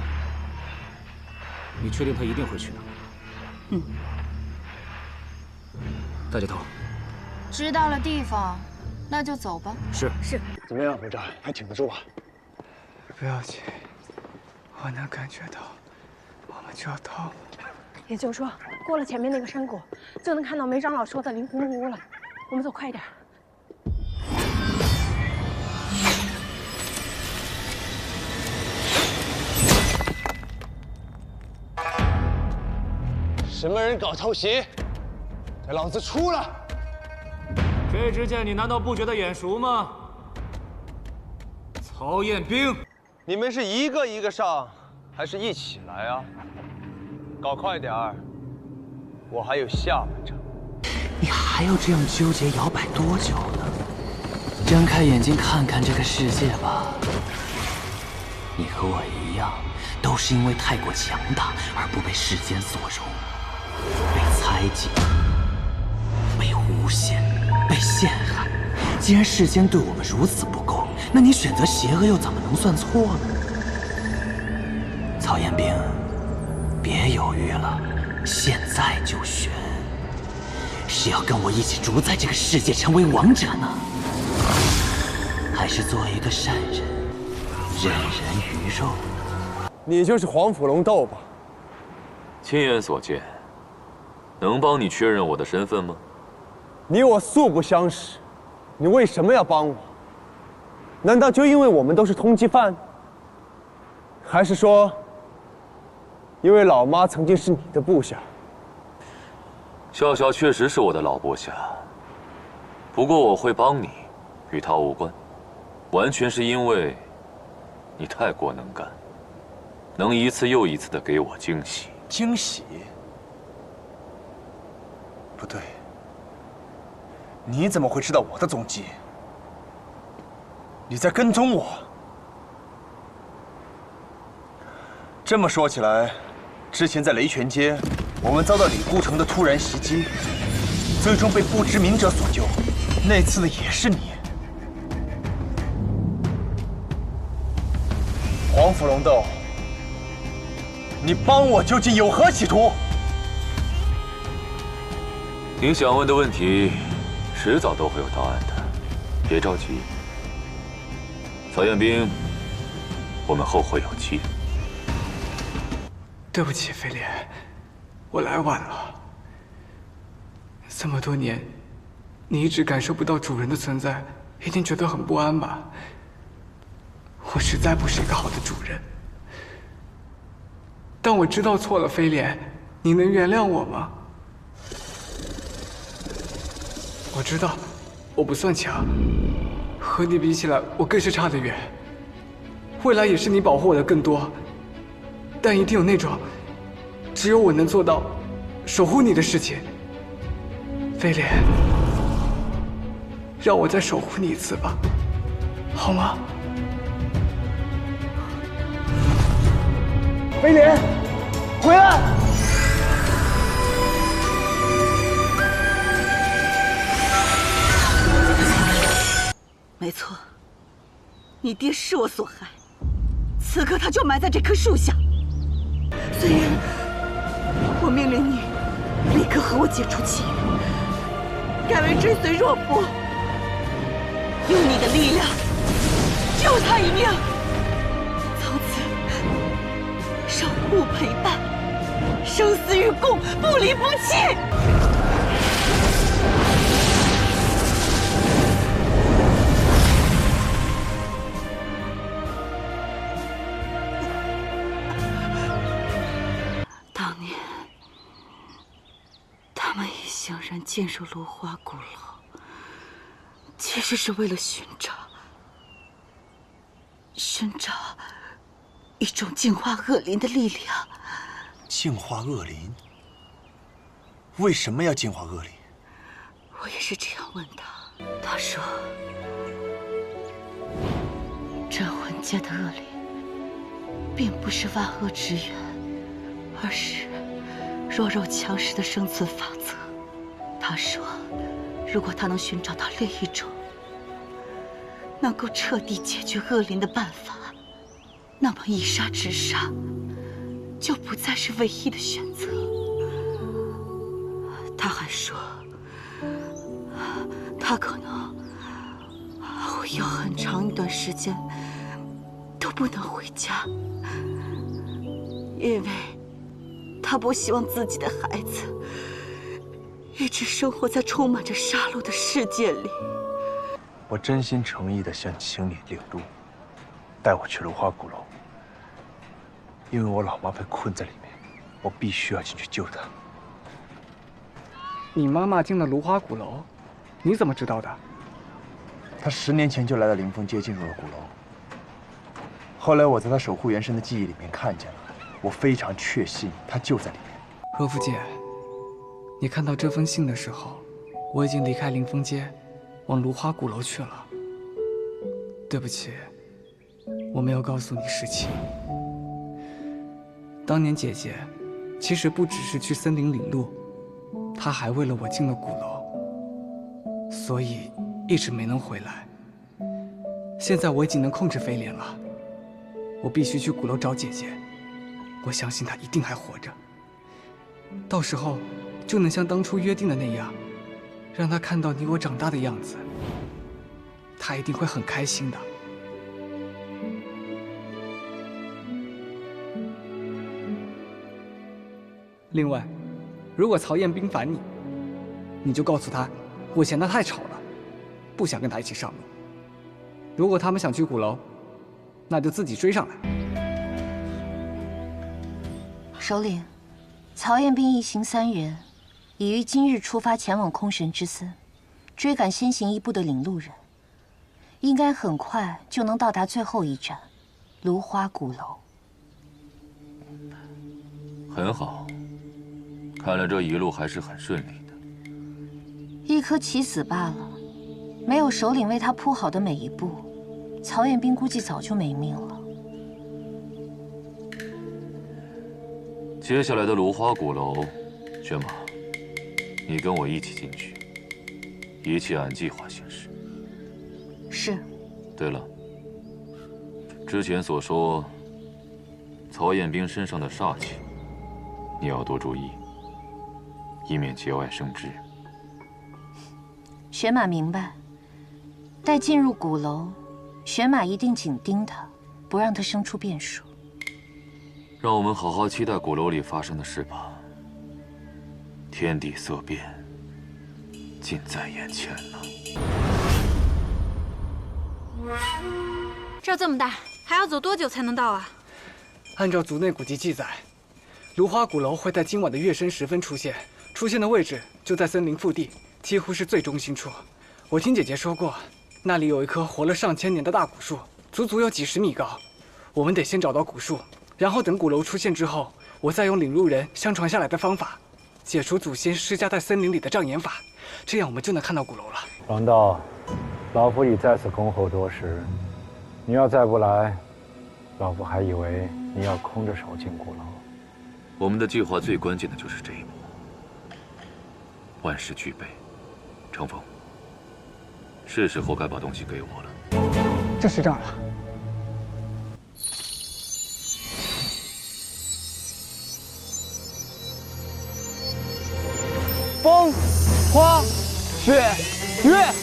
你确定他一定会去呢？嗯。大姐头，知道了地方，那就走吧。是。怎么样，部长，还挺得住吧？不要紧，我能感觉到，我们就要到了。也就是说，过了前面那个山谷，就能看到梅长老说的灵湖木屋了。我们走快一点。什么人搞偷袭？给老子出来！这支箭你难道不觉得眼熟吗？曹彦兵，你们是一个一个上，还是一起来啊？搞快点儿，我还有下半场。你还要这样纠结摇摆多久呢？睁开眼睛看看这个世界吧。你和我一样，都是因为太过强大而不被世间所容，被猜忌，被诬陷，被陷害。既然世间对我们如此不公，那你选择邪恶又怎么能算错呢？曹彦兵，别犹豫了，现在就选。是要跟我一起主宰这个世界，成为王者呢，还是做一个善人，任人鱼肉？你就是黄甫龙斗吧？亲眼所见，能帮你确认我的身份吗？你我素不相识，你为什么要帮我？难道就因为我们都是通缉犯？还是说，因为老妈曾经是你的部下？笑笑确实是我的老部下，不过我会帮你，与他无关，完全是因为你太过能干，能一次又一次的给我惊喜。惊喜？不对，你怎么会知道我的踪迹？你在跟踪我？这么说起来，之前在雷泉街，我们遭到李孤城的突然袭击，最终被不知名者所救。那次的也是你。黄甫龙斗，你帮我究竟有何企图？您想问的问题，迟早都会有答案的，别着急。曹彦兵，我们后会有期。对不起，飞廉，我来晚了。这么多年，你一直感受不到主人的存在，一定觉得很不安吧？我实在不是一个好的主人，但我知道错了，飞廉，你能原谅我吗？我知道，我不算强，和你比起来，我更是差得远。未来也是你保护我的更多，但一定有那种只有我能做到守护你的事情。飞廉，让我再守护你一次吧，好吗？飞廉，回来！没错，你爹是我所害，此刻他就埋在这棵树下。虽然我命令你立刻和我解除契约，改为追随若波，用你的力量救他一命，从此守护陪伴，生死与共，不离不弃。当年，他们一行人进入芦花鼓楼，其实是为了寻找一种净化恶灵的力量。净化恶灵？为什么要净化恶灵？我也是这样问他，他说，镇魂界的恶灵，并不是万恶之源，而是弱肉强食的生存法则。他说，如果他能寻找到另一种能够彻底解决恶灵的办法，那么以杀止杀就不再是唯一的选择。他还说，他可能会有很长一段时间都不能回家，因为他不希望自己的孩子一直生活在充满着杀戮的世界里。我真心诚意地向你请你领路，带我去芦花鼓楼，因为我老妈被困在里面，我必须要进去救她。你妈妈进了芦花鼓楼，你怎么知道的？她10年前就来到凌风街，进入了鼓楼。后来我在她守护元神的记忆里面看见了，我非常确信她就在里面。若夫姐，你看到这封信的时候，我已经离开凌风街，往芦花鼓楼去了。对不起，我没有告诉你实情。当年姐姐其实不只是去森林领路，她还为了我进了鼓楼，所以一直没能回来。现在我已经能控制飞廉了，我必须去鼓楼找姐姐。我相信她一定还活着，到时候就能像当初约定的那样，让她看到你我长大的样子，她一定会很开心的。另外，如果曹彦兵烦你，你就告诉他，我嫌他太吵了，不想跟他一起上路。如果他们想去鼓楼，那就自己追上来。首领，曹彦兵一行3人，已于今日出发前往空神之森，追赶先行一步的领路人，应该很快就能到达最后一站，芦花鼓楼。很好。看来这一路还是很顺利的。一颗棋子罢了，没有首领为他铺好的每一步，曹彦兵估计早就没命了。接下来的芦花鼓楼，轩马，你跟我一起进去。一切按计划行事。是。对了，之前所说曹彦兵身上的煞气，你要多注意，以免节外生枝。玄马明白。待进入鼓楼，玄马一定紧盯他，不让他生出变数。让我们好好期待鼓楼里发生的事吧。天地色变，近在眼前了。这儿这么大，还要走多久才能到啊？按照族内古籍记载，芦花鼓楼会在今晚的月深时分出现，出现的位置就在森林腹地，几乎是最中心处。我听姐姐说过，那里有一棵活了上千年的大古树，足足有几10米高。我们得先找到古树，然后等鼓楼出现之后，我再用领路人相传下来的方法，解除祖先施加在森林里的障眼法，这样我们就能看到鼓楼了。王道，老夫已在此恭候多时，你要再不来，老夫还以为你要空着手进鼓楼。我们的计划最关键的就是这一步，万事俱备。程峰，是时候该把东西给我了。就是这样了。风、花、雪、月。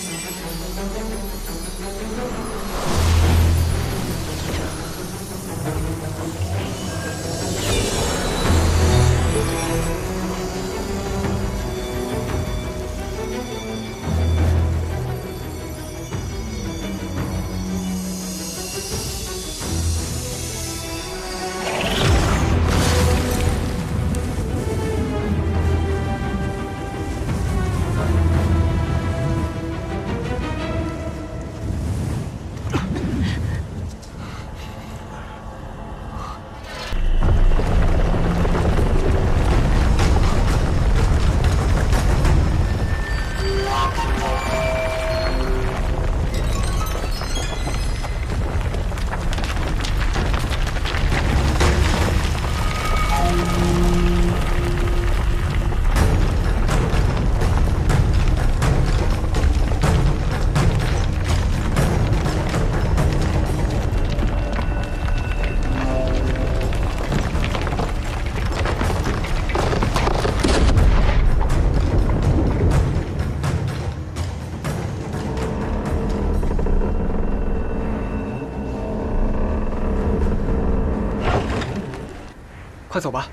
快走吧，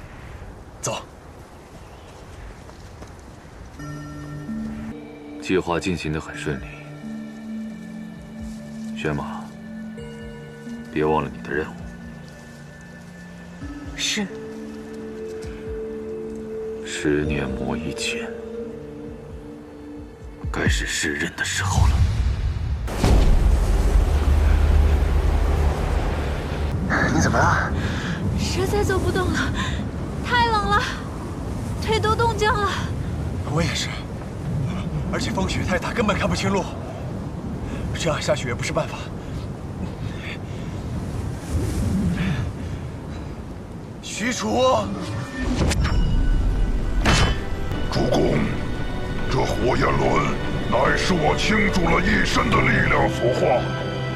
走。计划进行得很顺利，玄马，别忘了你的任务。是。10年磨一剑，该是释刃的时候了。你怎么了？实在走不动了，太冷了，腿都冻僵了。我也是，而且风雪太大，根本看不清路。这样下去也不是办法。许褚，主公，这火焰轮乃是我倾注了一身的力量所化，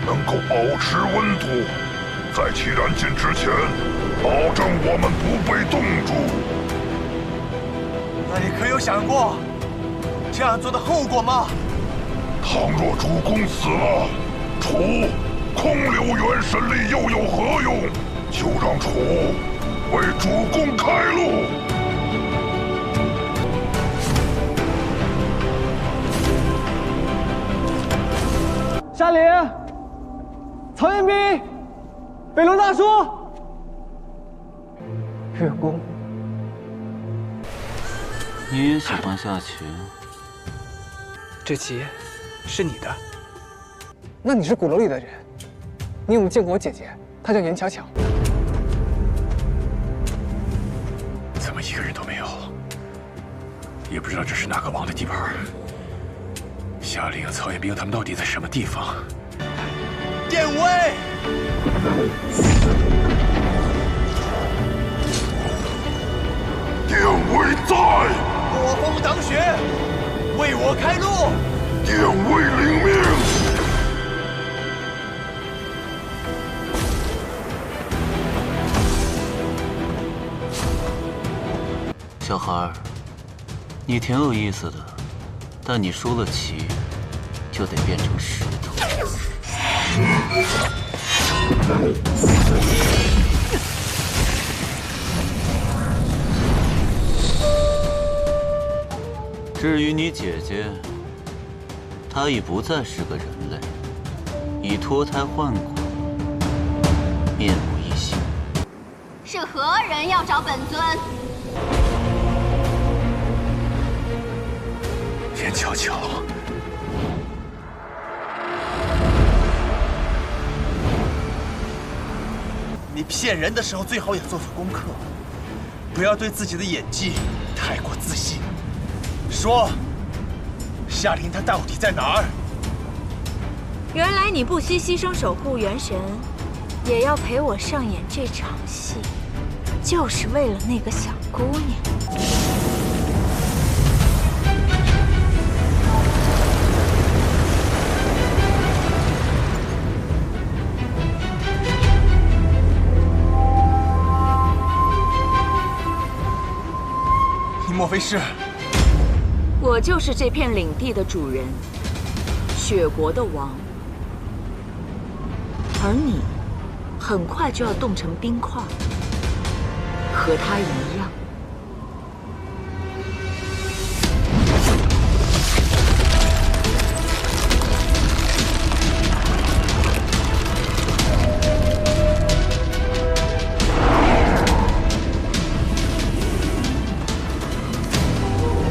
能够保持温度，在其燃尽之前，保证我们不被冻住。那你可有想过这样做的后果吗？倘若主公死了，楚空留元神力又有何用？就让楚为主公开路。山林，曹彦斌，北龙大叔，月宫。你也喜欢下棋？这棋是你的。那你是鼓楼里的人，你有没有见过我姐姐？她叫严巧巧。怎么一个人都没有？也不知道这是哪个王的地盘。夏令、曹彦兵他们到底在什么地方？典韦，典韦在！破风挡雪，为我开路！燕威领命。小孩儿，你挺有意思的，但你输了棋，就得变成石头。至于你姐姐，她已不再是个人类，已脱胎换骨，面目一新。是何人要找本尊？严巧巧，你骗人的时候最好也做做功课，不要对自己的演技太过自信。说，夏琳她到底在哪儿？原来你不惜牺牲守护元神，也要陪我上演这场戏，就是为了那个小姑娘。你莫非是？我就是这片领地的主人，雪国的王，而你很快就要冻成冰块，和他一样。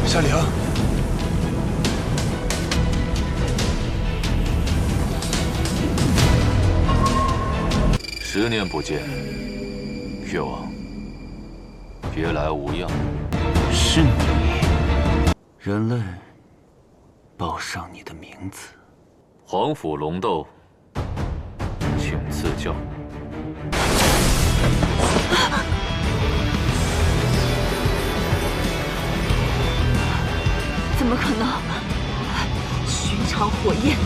夏玲。10年不见，越王，别来无恙。是你，人类，报上你的名字。皇府龙斗，请赐教。怎么可能？寻常火焰，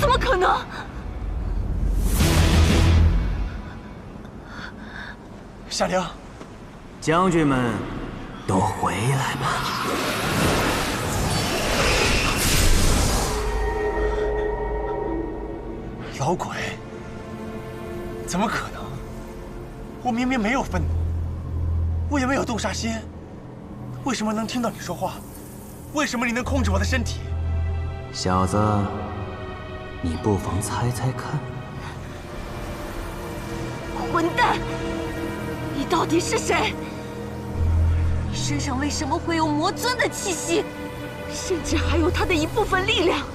怎么可能？夏玲，将军们都回来吧。老鬼，怎么可能？我明明没有愤怒，我也没有动杀心，为什么能听到你说话？为什么你能控制我的身体？小子，你不妨猜猜看。混蛋！你到底是谁？你身上为什么会有魔尊的气息，甚至还有他的一部分力量？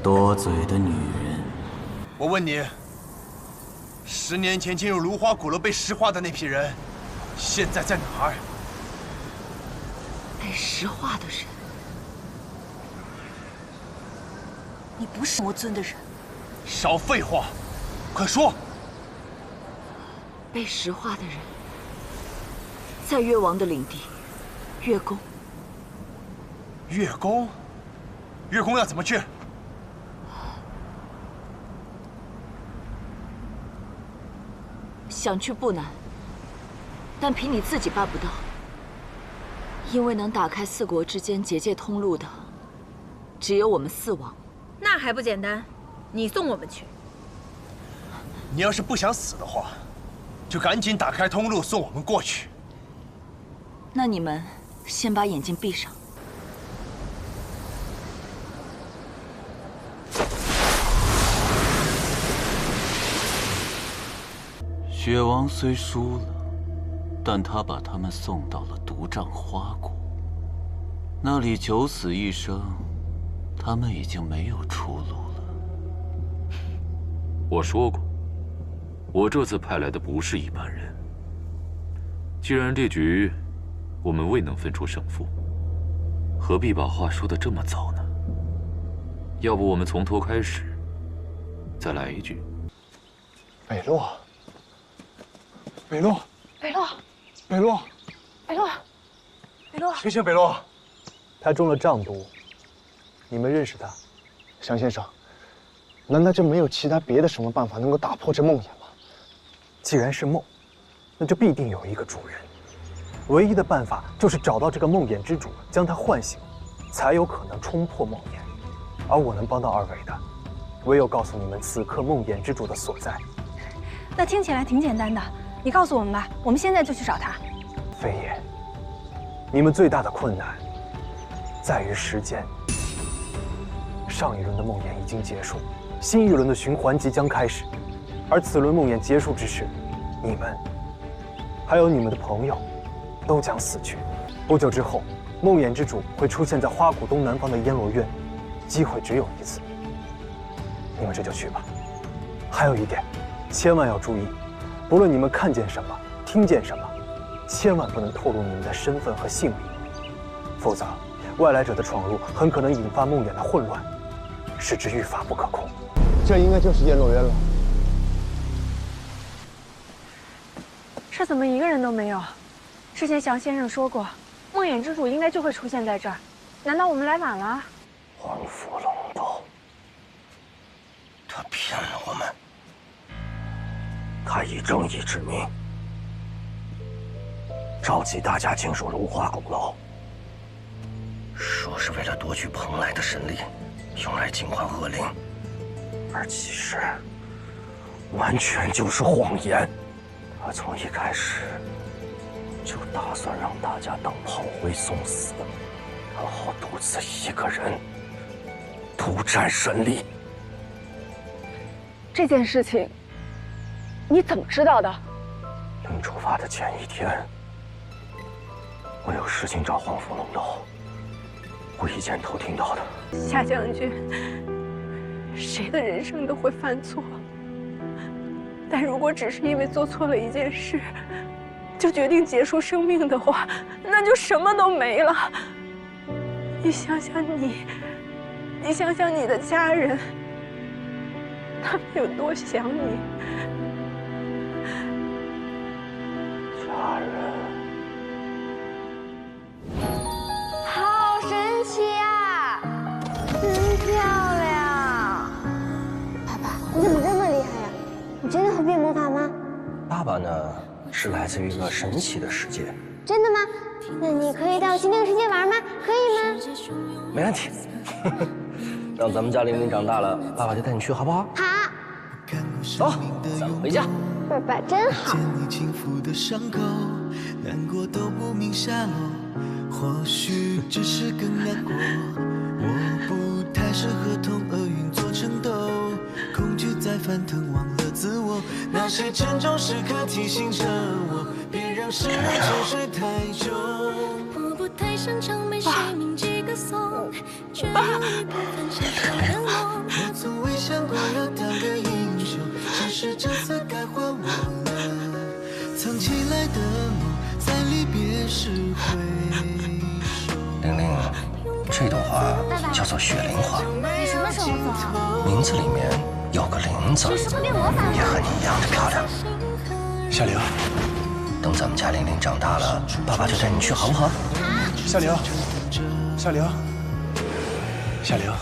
多嘴的女人！我问你，10年前进入芦花古楼被石化的那批人，现在在哪儿？被石化的人，你不是魔尊的人。少废话，快说！被石化的人，在越王的领地，越宫。越宫？越宫要怎么去？想去不难，但凭你自己办不到。因为能打开4国之间结界通路的，只有我们4王。那还不简单？你送我们去。你要是不想死的话，就赶紧打开通路送我们过去。那你们先把眼睛闭上。雪王虽输了，但他把他们送到了独占花谷，那里九死一生，他们已经没有出路了。我说过，我这次派来的不是一般人。既然这局我们未能分出胜负，何必把话说得这么早呢？要不我们从头开始，再来一句。北洛，北洛，北洛，北洛，北洛，北洛，醒醒，北洛！他中了瘴毒，你们认识他？祥先生，难道就没有其他别的什么办法能够打破这梦魇吗？既然是梦，那就必定有一个主人。唯一的办法就是找到这个梦魇之主，将他唤醒，才有可能冲破梦魇。而我能帮到二位的，唯有告诉你们此刻梦魇之主的所在。那听起来挺简单的，你告诉我们吧，我们现在就去找他。非也，你们最大的困难在于时间。上一轮的梦魇已经结束，新一轮的循环即将开始，而此轮梦魇结束之时，你们还有你们的朋友都将死去。不久之后，梦魇之主会出现在花谷东南方的烟罗院，机会只有一次。你们这就去吧。还有一点，千万要注意，不论你们看见什么，听见什么，千万不能透露你们的身份和姓名，否则外来者的闯入很可能引发梦魇的混乱，使之愈发不可控。这应该就是烟罗院了。这怎么一个人都没有？之前祥先生说过，梦魇之主应该就会出现在这儿，难道我们来晚了？黄福龙斗，他骗了我们，他以正义之名召集大家进入如花鼓楼，说是为了夺取蓬莱的神力，用来净化恶灵，而其实完全就是谎言。他从一开始就打算让大家当炮灰送死，然后独自一个人独占神力。这件事情你怎么知道的？临出发的前一天，我有事情找黄福龙斗，无意间偷听到的。夏将军，谁的人生都会犯错，但如果只是因为做错了一件事，就决定结束生命的话，那就什么都没了。你想想你想想你的家人，他们有多想你。家人，好神奇啊，真漂亮！爸爸，你怎么这么厉害呀？你真的会变魔法吗？爸爸呢，是来自于一个神奇的世界。真的吗？那你可以带我去那个世界玩吗？可以吗？没问题。让咱们家玲玲长大了，爸爸就带你去，好不好？好。走，咱们回家。爸爸真好。难过都不明下落，或许只是更难过。我不太适合同厄运做争斗，恐惧在翻腾，忘了自我。那些沉重时刻提醒着我，别让时光沉睡太久。我不太擅长为谁铭记歌颂，却有一部分是我的梦。我从未想过要当个英雄，只是这次该还我了。藏起来的梦，在离别时回首。玲玲，这朵花叫做雪灵花。你什么时候走？名字里面有个灵字，也和你一样的漂亮。小刘，等咱们家玲玲长大了，爸爸就带你去，好不好？小刘，小刘，小刘，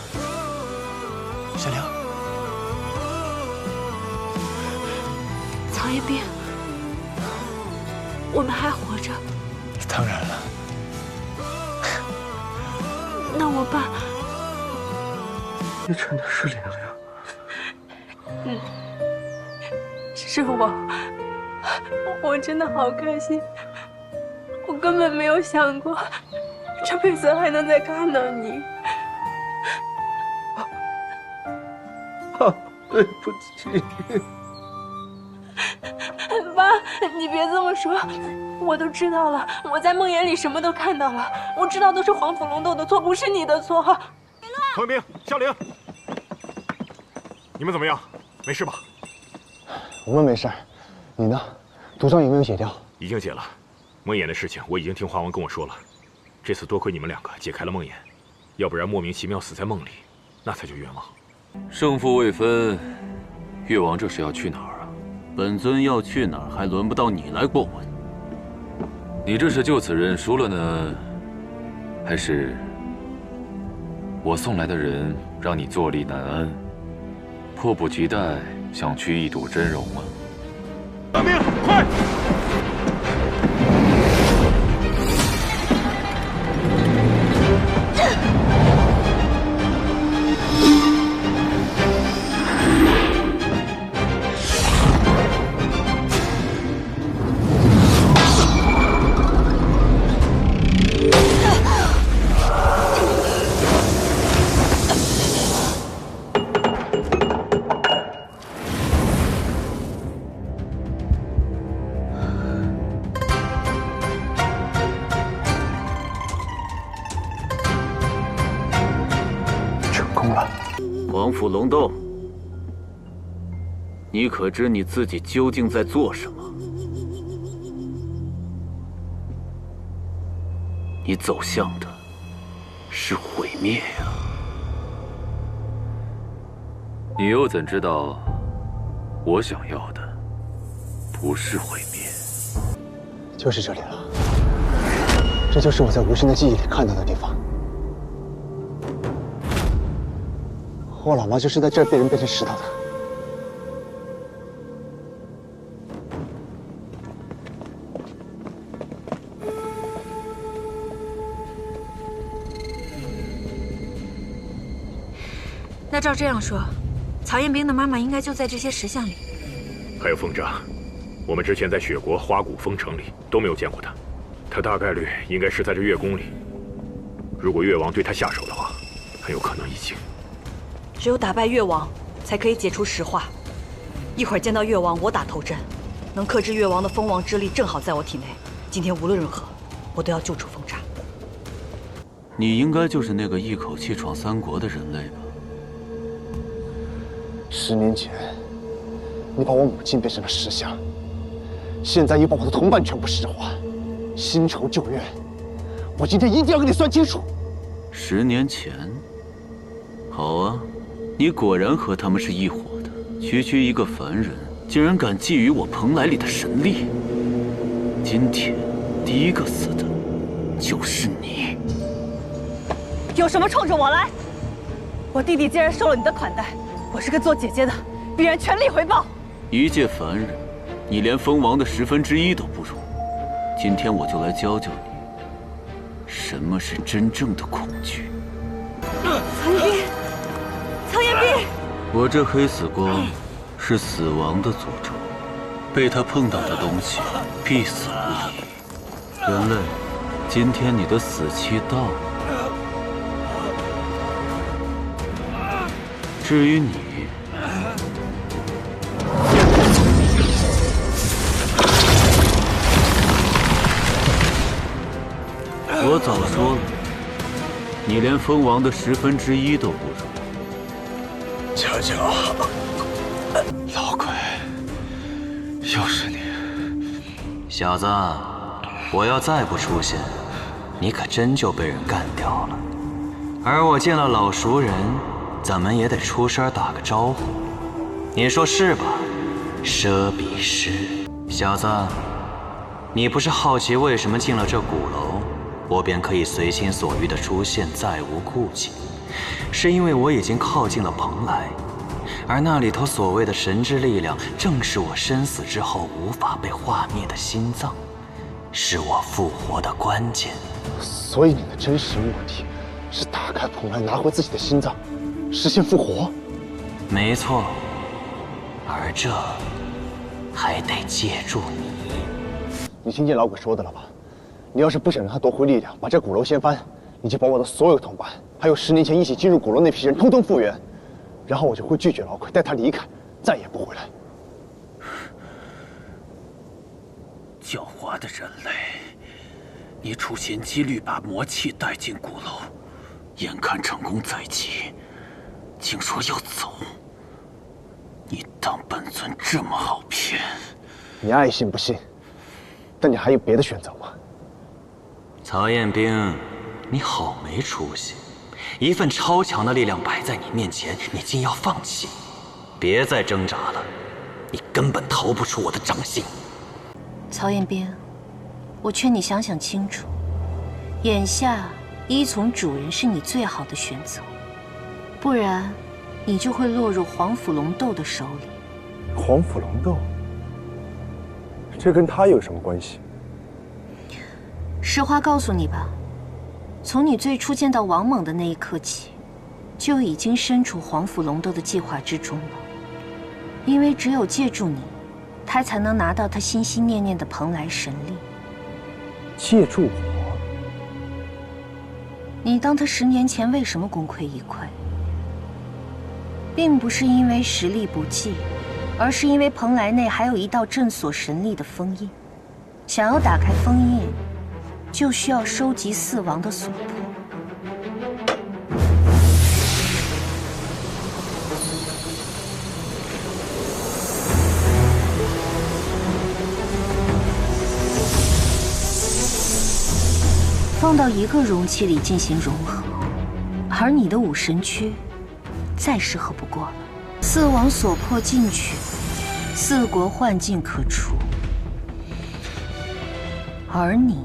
小刘，曹彦斌，我们还活着。当然了。那我爸，你真的是玲玲？只是我真的好开心，我根本没有想过这辈子还能再看到你。对不起。爸，你别这么说，我都知道了。我在梦魇里什么都看到了，我知道都是黄甫龙斗的错，不是你的错。唐兵、夏玲，你们怎么样？没事吧？我们没事，你呢？毒伤有没有解掉？已经解了。梦魇的事情我已经听花王跟我说了。这次多亏你们两个解开了梦魇，要不然莫名其妙死在梦里，那才叫冤枉。胜负未分，越王这是要去哪儿啊？本尊要去哪儿，还轮不到你来过问。你这是就此认输了呢，还是我送来的人让你坐立难安，迫不及待想去一睹真容啊！大兵，快！王府龙斗，你可知你自己究竟在做什么？你走向的是毁灭呀！你又怎知道，我想要的不是毁灭？就是这里了，这就是我在无心的记忆里看到的地方。我老妈就是在这儿被人变成石头的。那照这样说，曹彦兵的妈妈应该就在这些石像里。还有凤札，我们之前在雪国花谷封城里都没有见过他，他大概率应该是在这月宫里。如果越王对他下手的话，很有可能已经。只有打败越王，才可以解除石化。一会儿见到越王，我打头阵，能克制越王的封王之力正好在我体内。今天无论如何，我都要救出凤札。你应该就是那个一口气闯3国的人类吧？10年前，你把我母亲变成了石像，现在又把我的同伴全部石化，新仇旧怨，我今天一定要跟你算清楚。10年前，好啊。你果然和他们是一伙的，区一个凡人，竟然敢觊觎我蓬莱里的神力。今天第一个死的就是你。有什么冲着我来？我弟弟既然受了你的款待，我是个做姐姐的，必然全力回报。一介凡人，你连封王的1/10都不如。今天我就来教教你，什么是真正的恐惧。曹彦兵。曹彦兵，我这黑死光是死亡的诅咒，被他碰到的东西必死无疑。人类，今天你的死期到了。至于你，我早说了，你连封王的1/10都不如。乔乔，老鬼，又是你！小子，我要再不出现，你可真就被人干掉了。而我见了老熟人，怎么也得出声打个招呼。你说是吧，佘比师？小子，你不是好奇为什么进了这鼓楼，我便可以随心所欲地出现，再无顾忌？是因为我已经靠近了蓬莱，而那里头所谓的神之力量，正是我身死之后无法被化灭的心脏，是我复活的关键。所以你的真实目的是打开蓬莱，拿回自己的心脏，实现复活？没错，而这还得借助你。你听见老鬼说的了吧？你要是不想让他夺回力量，把这鼓楼掀翻，你就把我的所有同伴，还有10年前一起进入鼓楼那批人，通通复原，然后我就会拒绝老鬼，带他离开，再也不回来。狡猾的人类，你处心积虑把魔气带进鼓楼，眼看成功在即，竟说要走。你当本尊这么好骗？你爱信不信，但你还有别的选择吗？曹彦兵，你好没出息！一份超强的力量摆在你面前，你竟要放弃？别再挣扎了，你根本逃不出我的掌心。曹彦兵，我劝你想想清楚，眼下依从主人是你最好的选择。不然，你就会落入黄甫龙斗的手里。黄甫龙斗，这跟他有什么关系？实话告诉你吧，从你最初见到王猛的那一刻起，就已经身处黄甫龙斗的计划之中了。因为只有借助你，他才能拿到他心心念念的蓬莱神力。借助我？你当他10年前为什么功亏一篑？并不是因为实力不济，而是因为蓬莱内还有一道镇锁神力的封印。想要打开封印，就需要收集4王的所魄。放到一个容器里进行融合，而你的武神躯再适合不过了。4王所魄进去，4国幻境可除，而你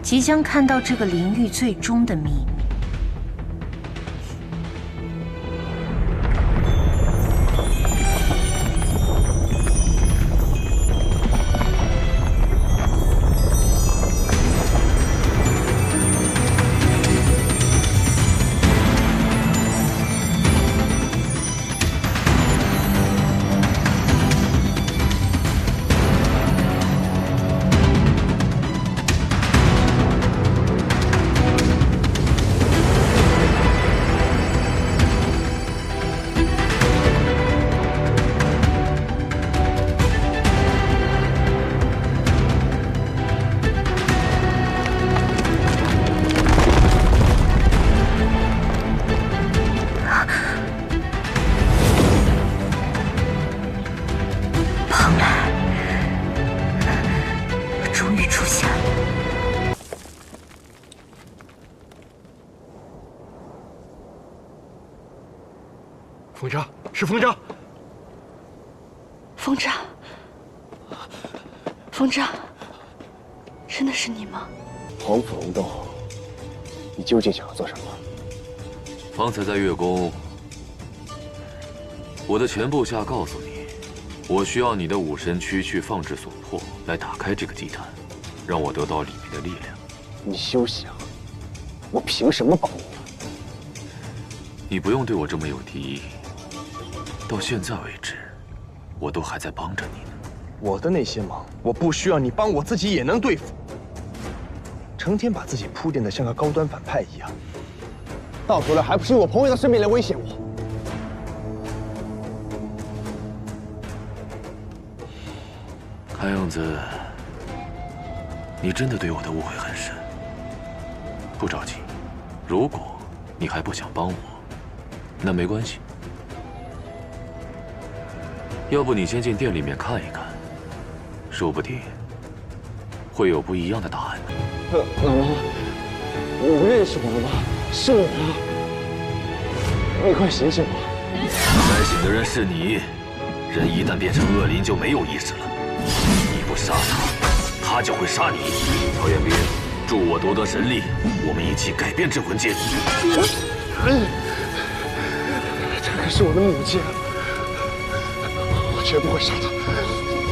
即将看到这个灵域最终的秘密。风渣，是风渣。风渣，风渣，真的是你吗？黄甫龙斗，你究竟想要做什么？方才在月宫，我的全部下告诉你，我需要你的武神躯去放置所魄，来打开这个祭坛，让我得到里面的力量。你休想！我凭什么帮你？你不用对我这么有敌意。到现在为止，我都还在帮着你呢。我的那些忙，我不需要你帮，我自己也能对付。成天把自己铺垫得像个高端反派一样，到头来还不是用我朋友的生命来威胁我。看样子，你真的对我的误会很深。不着急，如果你还不想帮我，那没关系。要不你先进店里面看一看，说不定会有不一样的答案呢。老妈，你不认识我了吗？是我啊！你快醒醒吧！该醒的人是你。人一旦变成恶灵，就没有意识了。你不杀他，他就会杀你。曹彦斌，助我夺得神力，我们一起改变镇魂界。这可是我的母亲，我绝不会杀她，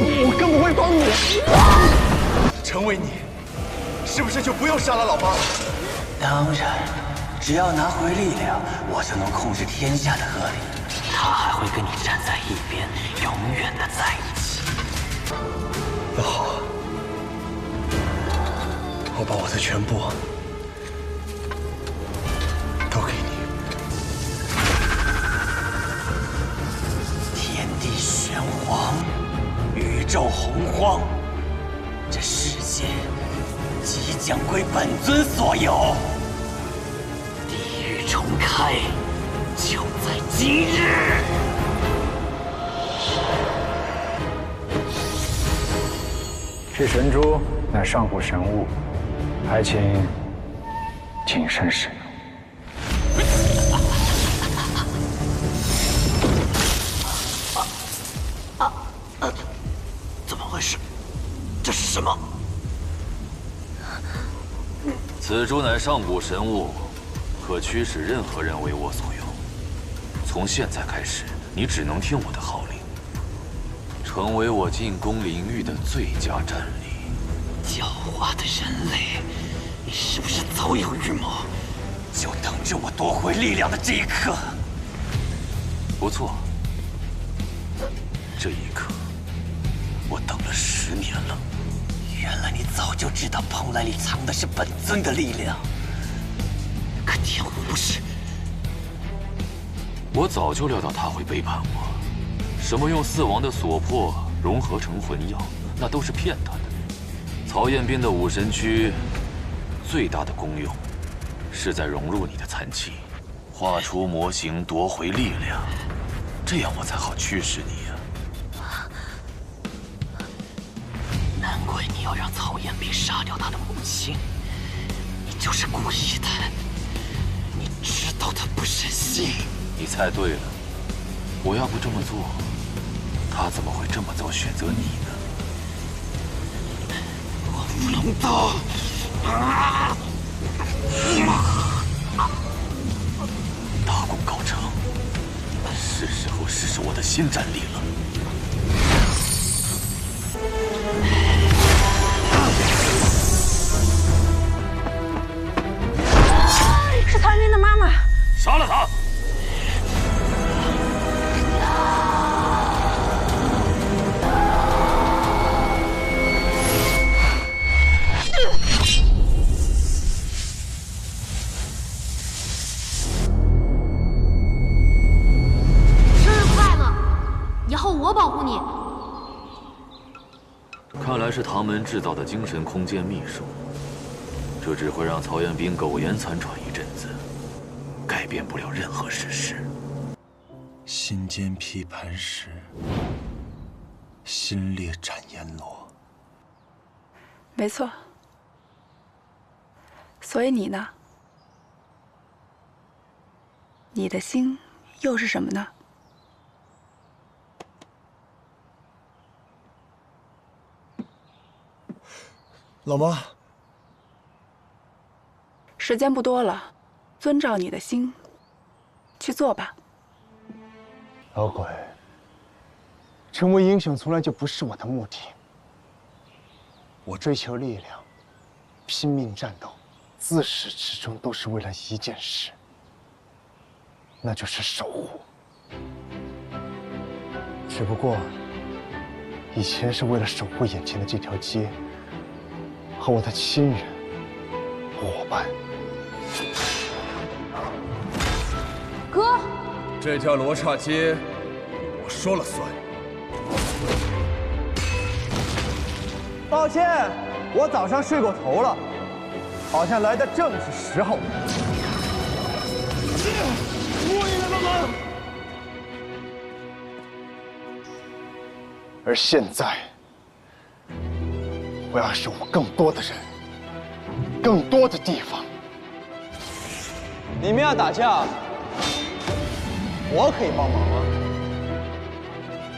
我更不会帮你。成为你，是不是就不用杀了老妈了？当然，只要拿回力量，我就能控制天下的恶灵，他还会跟你站在一边，永远的在一起。那好，我把我的全部都给你。天地玄黄，宇宙洪荒，这世界即将归本尊所有。地狱重开，就在今日。这神珠乃上古神物，还请谨慎使用。怎么回事？这是什么？此珠乃上古神物，可驱使任何人为我所用。从现在开始，你只能听我的号令，成为我进攻领域的最佳战力。狡猾的人类，你是不是早有预谋？就等着我夺回力量的这一刻。不错，这一刻我等了10年了。原来你早就知道蓬莱里藏的是本尊的力量，可天湖不是。我早就料到他会背叛我。什么用4王的所魄融合成魂药，那都是骗他的。曹彦斌的武神躯最大的功用，是在融入你的残气，画出模型，夺回力量，这样我才好驱使你呀。难怪你要让曹彦斌杀掉他的母亲，你就是故意的。你知道他不忍心。你猜对了，我要不这么做，他怎么会这么早选择你呢？乌龙刀！大功告成，是时候试试我的新战力了。是曹彦斌的妈妈。杀了他！我保护你。看来是唐门制造的精神空间秘术，这只会让曹彦斌苟延残喘一阵子，改变不了任何事实。心间劈磐石，心裂斩阎罗。没错。所以你呢？你的心又是什么呢？老妈，时间不多了，遵照你的心去做吧。老鬼，成为英雄从来就不是我的目的。我追求力量，拼命战斗，自始至终都是为了一件事，那就是守护。只不过，以前是为了守护眼前的这条街。和我的亲人、伙伴。哥，这条罗刹街，我说了算。抱歉，我早上睡过头了，好像来的正是时候。我也来帮忙。而现在。我要守护更多的人，更多的地方。你们要打架，我可以帮忙啊。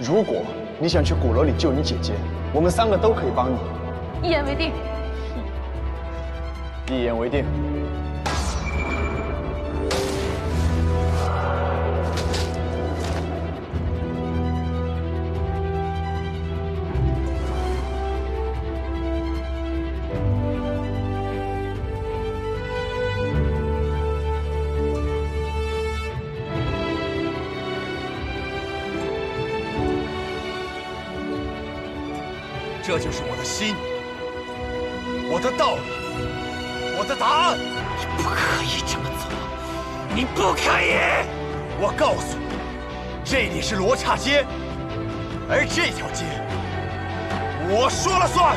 如果你想去鼓楼里救你姐姐，我们3个都可以帮你。一言为定。一言为定。这就是我的心，我的道理，我的答案。你不可以这么做，你不可以！我告诉你，这里是罗刹街，而这条街，我说了算。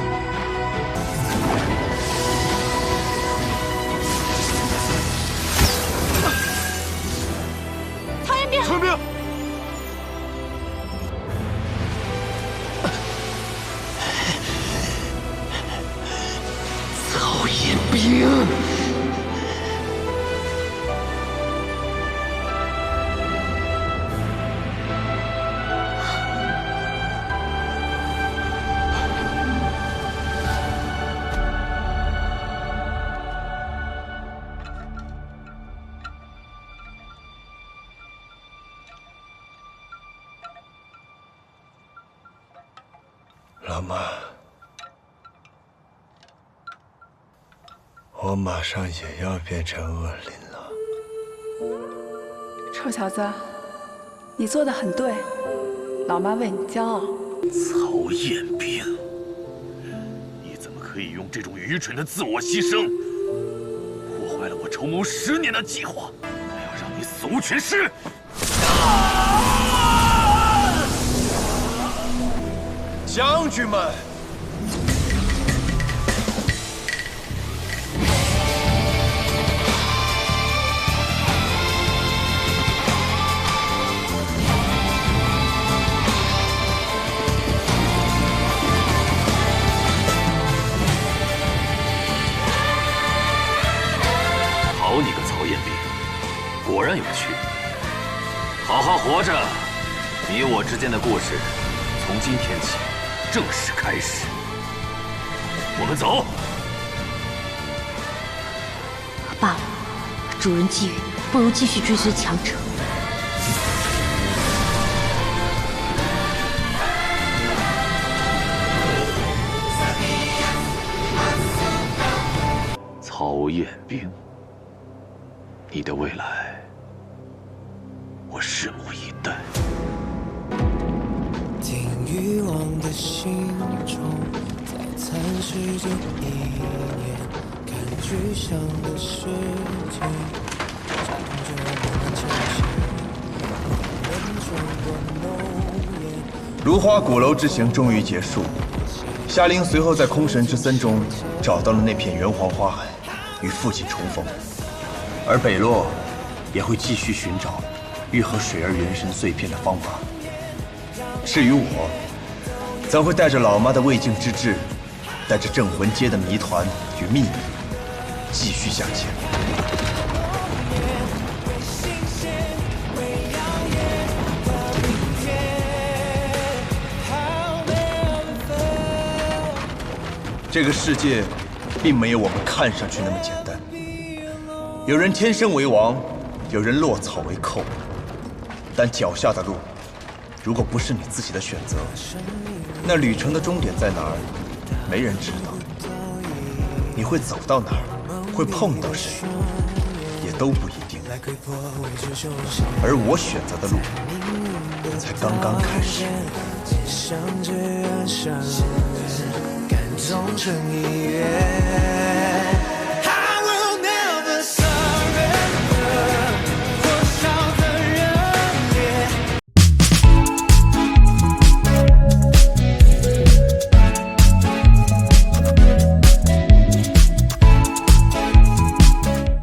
曹彦斌，陈兵。曹彦斌，老妈，我马上也要变成恶灵了。臭小子，你做的很对，老妈为你骄傲。曹彦斌，你怎么可以用这种愚蠢的自我牺牲，破坏了我筹谋10年的计划，还要让你死无全尸！将军们！好你个曹彦斌，果然有趣。好好活着，你我之间的故事从今天起正式开始。我们走。罢了，主人觊觎，不如继续追随强者。曹彦斌，你的未来，我拭目以待。听欲望的心中，在蚕食着一眼，看具象的世界，掌着我们前行，人中的浓烟。如花鼓楼之行终于结束，夏灵随后在空神之森中找到了那片元皇花海，与父亲重逢。而北洛也会继续寻找愈合水儿元神碎片的方法。至于我，则会带着老妈的未竟之志，带着镇魂街的谜团与秘密，继续向前。这个世界，并没有我们看上去那么简单。有人天生为王，有人落草为寇。但脚下的路，如果不是你自己的选择，那旅程的终点在哪儿，没人知道。你会走到哪儿，会碰到谁，也都不一定。而我选择的路，才刚刚开始。感动成音乐。